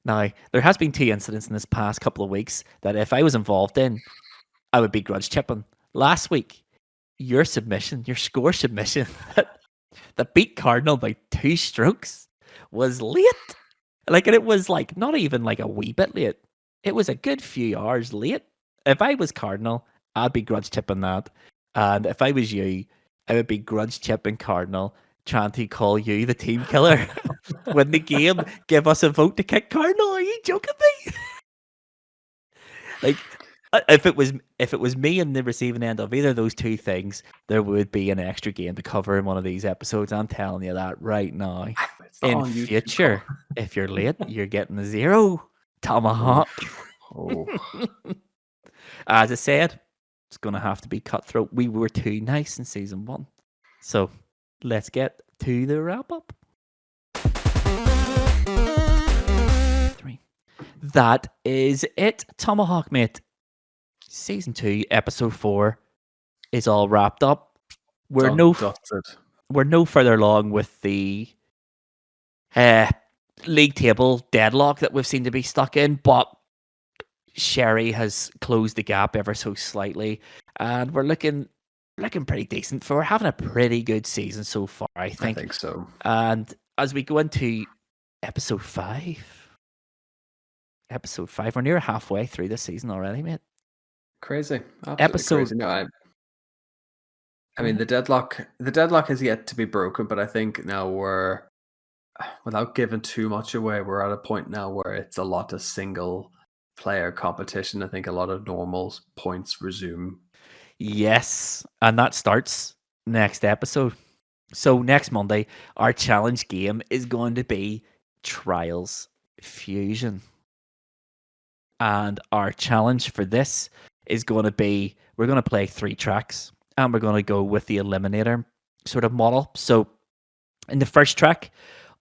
Now, there has been 2 incidents in this past couple of weeks that if I was involved in, I would be grudge chipping. Last week, your score submission that beat Cardinal by 2 strokes was late. Like, and it was like not even like a wee bit late. It was a good few hours late. If I was Cardinal, I'd be grudge chipping that. And if I was you, I would be grudge chipping Cardinal, trying to call you the team killer. Win the game, give us a vote to kick Cardinal. Are you joking me? Like, if it was me in the receiving end of either of those 2 things, there would be an extra game to cover in one of these episodes. I'm telling you that right now. In future, if you're late, you're getting a 0. Tomahawk. Oh. As I said, it's going to have to be cutthroat. We were too nice in season 1. So let's get to the wrap up. 3. That is it, Tomahawk, mate. Season 2, episode 4 is all wrapped up. We're no further along with the league table deadlock that we've seemed to be stuck in, but Sherry has closed the gap ever so slightly, and we're looking pretty decent. We're having a pretty good season so far, I think. I think so. And as we go into episode 5, we're near halfway through this season already, mate. Crazy. Absolutely crazy. No, I mean the deadlock has yet to be broken, but I think now we're, without giving too much away, we're at a point now where it's a lot of single player competition. I think a lot of normal points resume. Yes, and that starts next episode. So next Monday, our challenge game is going to be Trials Fusion. And our challenge for this is going to be, we're going to play 3 tracks, and we're going to go with the Eliminator sort of model. So in the first track,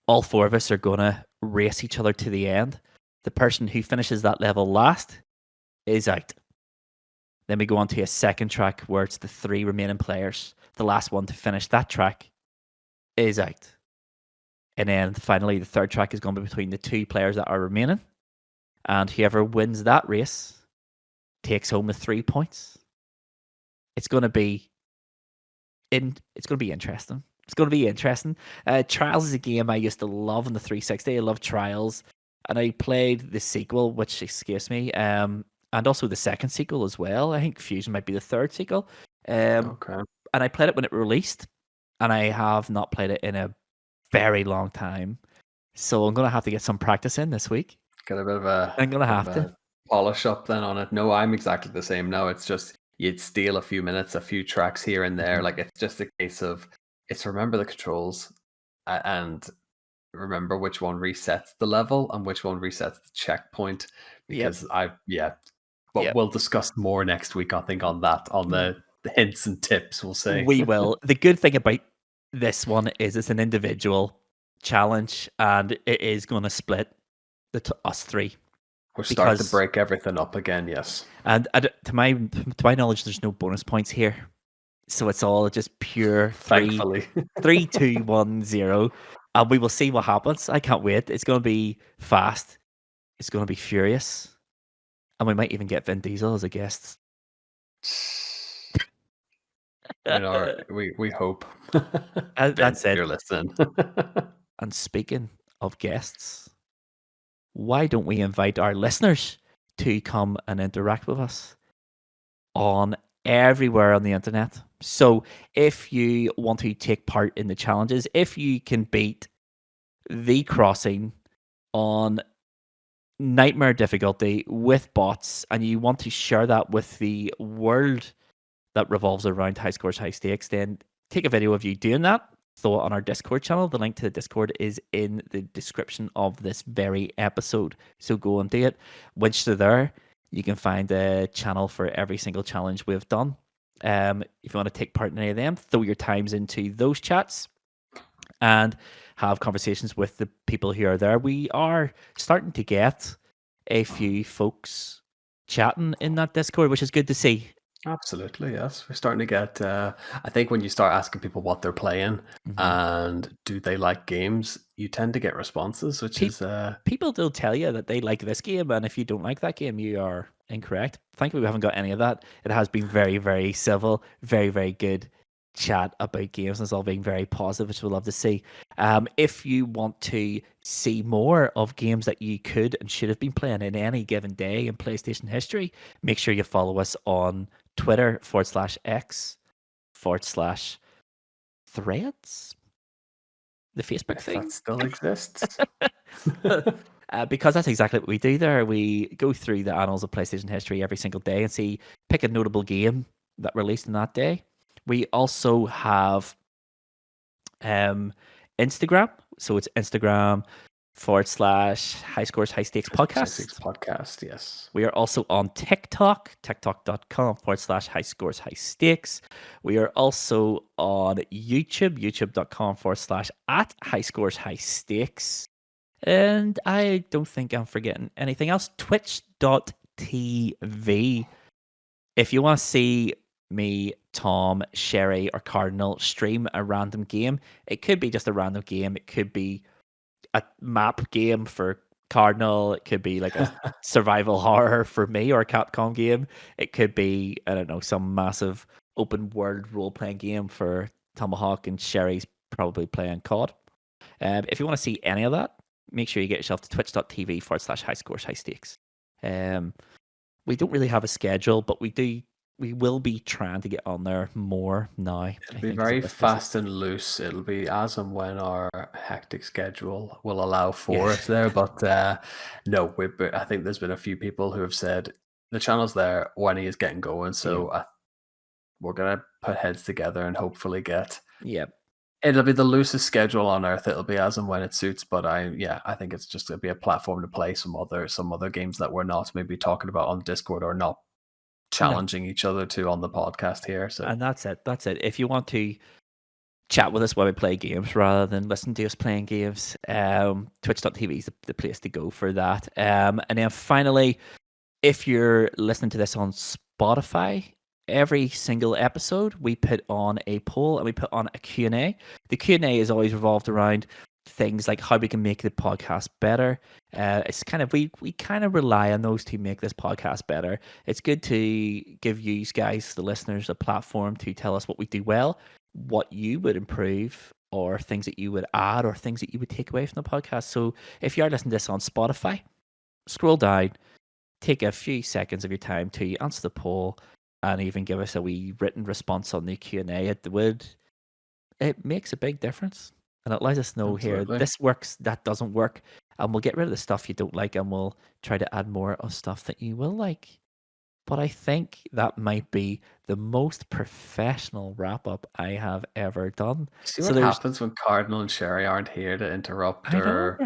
all 4 of us are going to race each other to the end. The person who finishes that level last is out. Then we go on to a second track where it's the 3 remaining players. The last one to finish that track is out. And then finally, the third track is going to be between the 2 players that are remaining. And whoever wins that race takes home the 3 points. It's going to be interesting. It's going to be interesting. Trials is a game I used to love on the 360. I love Trials. And I played the sequel, which escapes me, and also the second sequel as well. I think Fusion might be the third sequel. Okay. And I played it when it released, and I have not played it in a very long time. So I'm going to have to get some practice in this week. Get a bit of a... I'm going to have to polish up then on it. No, I'm exactly the same now. It's just, you'd steal a few minutes, a few tracks here and there. Like, it's just a case of, it's remember the controls and remember which one resets the level and which one resets the checkpoint, because we'll discuss more next week, I think, on that, on the hints and tips, we'll say. We will. The good thing about this one is it's an individual challenge, and it is going to split us 3. We're starting to break everything up again, yes. And to my knowledge, there's no bonus points here, so it's all just pure 3, 3, 2, 1, 0. And we will see what happens. I can't wait. It's going to be fast. It's going to be furious. And we might even get Vin Diesel as a guest. We hope. That's it. You're listening. And speaking of guests, why don't we invite our listeners to come and interact with us on everywhere on the internet? So if you want to take part in the challenges, if you can beat The Crossing on Nightmare difficulty with bots, and you want to share that with the world, that revolves around high scores, high stakes, then take a video of you doing that. Throw it on our Discord channel. The link to the Discord is in the description of this very episode. So go and do it. Once they're there, you can find a channel for every single challenge we've done. If you want to take part in any of them, throw your times into those chats and have conversations with the people who are there. We are starting to get a few folks chatting in that Discord, which is good to see. Absolutely, yes. We're starting to get, I think when you start asking people what they're playing and do they like games, you tend to get responses, which is... People do tell you that they like this game, and if you don't like that game, you are incorrect. Thankfully, we haven't got any of that. It has been very, very civil, very, very good chat about games, and it's all being very positive, which we'll love to see. If you want to see more of games that you could and should have been playing in any given day in PlayStation history, make sure you follow us on Twitter /x/threads. The Facebook thing. That still exists. Because that's exactly what we do there. We go through the annals of PlayStation history every single day and pick a notable game that released in that day. We also have Instagram. So it's Instagram /high scores, high stakes podcast. Podcast, yes. We are also on TikTok, tiktok.com /high scores, high stakes. We are also on YouTube, youtube.com /high scores, high stakes. And I don't think I'm forgetting anything else. Twitch.tv. If you want to see me, Tom, Sherry, or Cardinal stream a random game, it could be just a random game. It could be a map game for Cardinal. It could be like a survival horror for me, or a Capcom game. It could be, I don't know, some massive open world role-playing game for Tomahawk, and Sherry's probably playing COD. If you want to see any of that, make sure you get yourself to twitch.tv /high scores, high stakes. We don't really have a schedule, but we will be trying to get on there more now. It'll be very fast and loose. It'll be as and when our hectic schedule will allow for it there. But no, I think there's been a few people who have said the channel's there when he is getting going. So we're going to put heads together and hopefully get... Yeah. It'll be the loosest schedule on earth. It'll be as and when it suits. But I think it's just going to be a platform to play some other games that we're not maybe talking about on Discord or not challenging each other to on the podcast here. So, and that's it. If you want to chat with us while we play games rather than listen to us playing games, twitch.tv is the place to go for that. And then finally, if you're listening to this on Spotify, every single episode we put on a poll and we put on a Q&A. The Q&A is always revolved around things like how we can make the podcast better. It's kind of we kind of rely on those to make this podcast better. It's good to give you guys, the listeners, a platform to tell us what we do well, what you would improve, or things that you would add, or things that you would take away from the podcast. So if you are listening to this on Spotify, scroll down, take a few seconds of your time to answer the poll, and even give us a wee written response on the Q&A. It makes a big difference. And it lets us know here, this works, that doesn't work. And we'll get rid of the stuff you don't like, and we'll try to add more of stuff that you will like. But I think that might be the most professional wrap-up I have ever done. See what happens when Cardinal and Sherry aren't here to interrupt or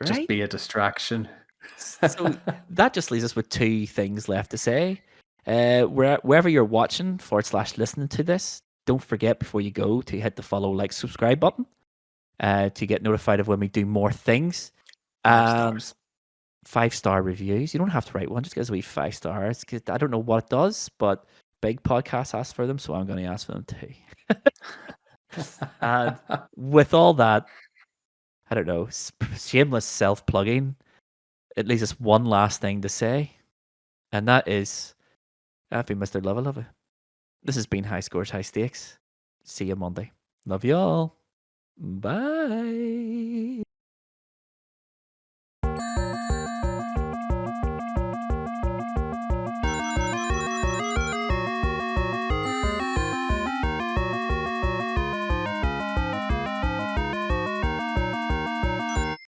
just be a distraction. So that just leaves us with two things left to say. Wherever you're watching /listening to this, don't forget before you go to hit the follow, like, subscribe button to get notified of when we do more things. 5-star reviews. You don't have to write one, just give us a wee 5 stars. Cause I don't know what it does, but big podcasts ask for them, so I'm going to ask for them too. And with all that, I don't know, shameless self-plugging, it leaves us one last thing to say, and that is, I've been Mr. Luvva Luvva. This has been High Scores, High Stakes. See you Monday. Love you all. Bye.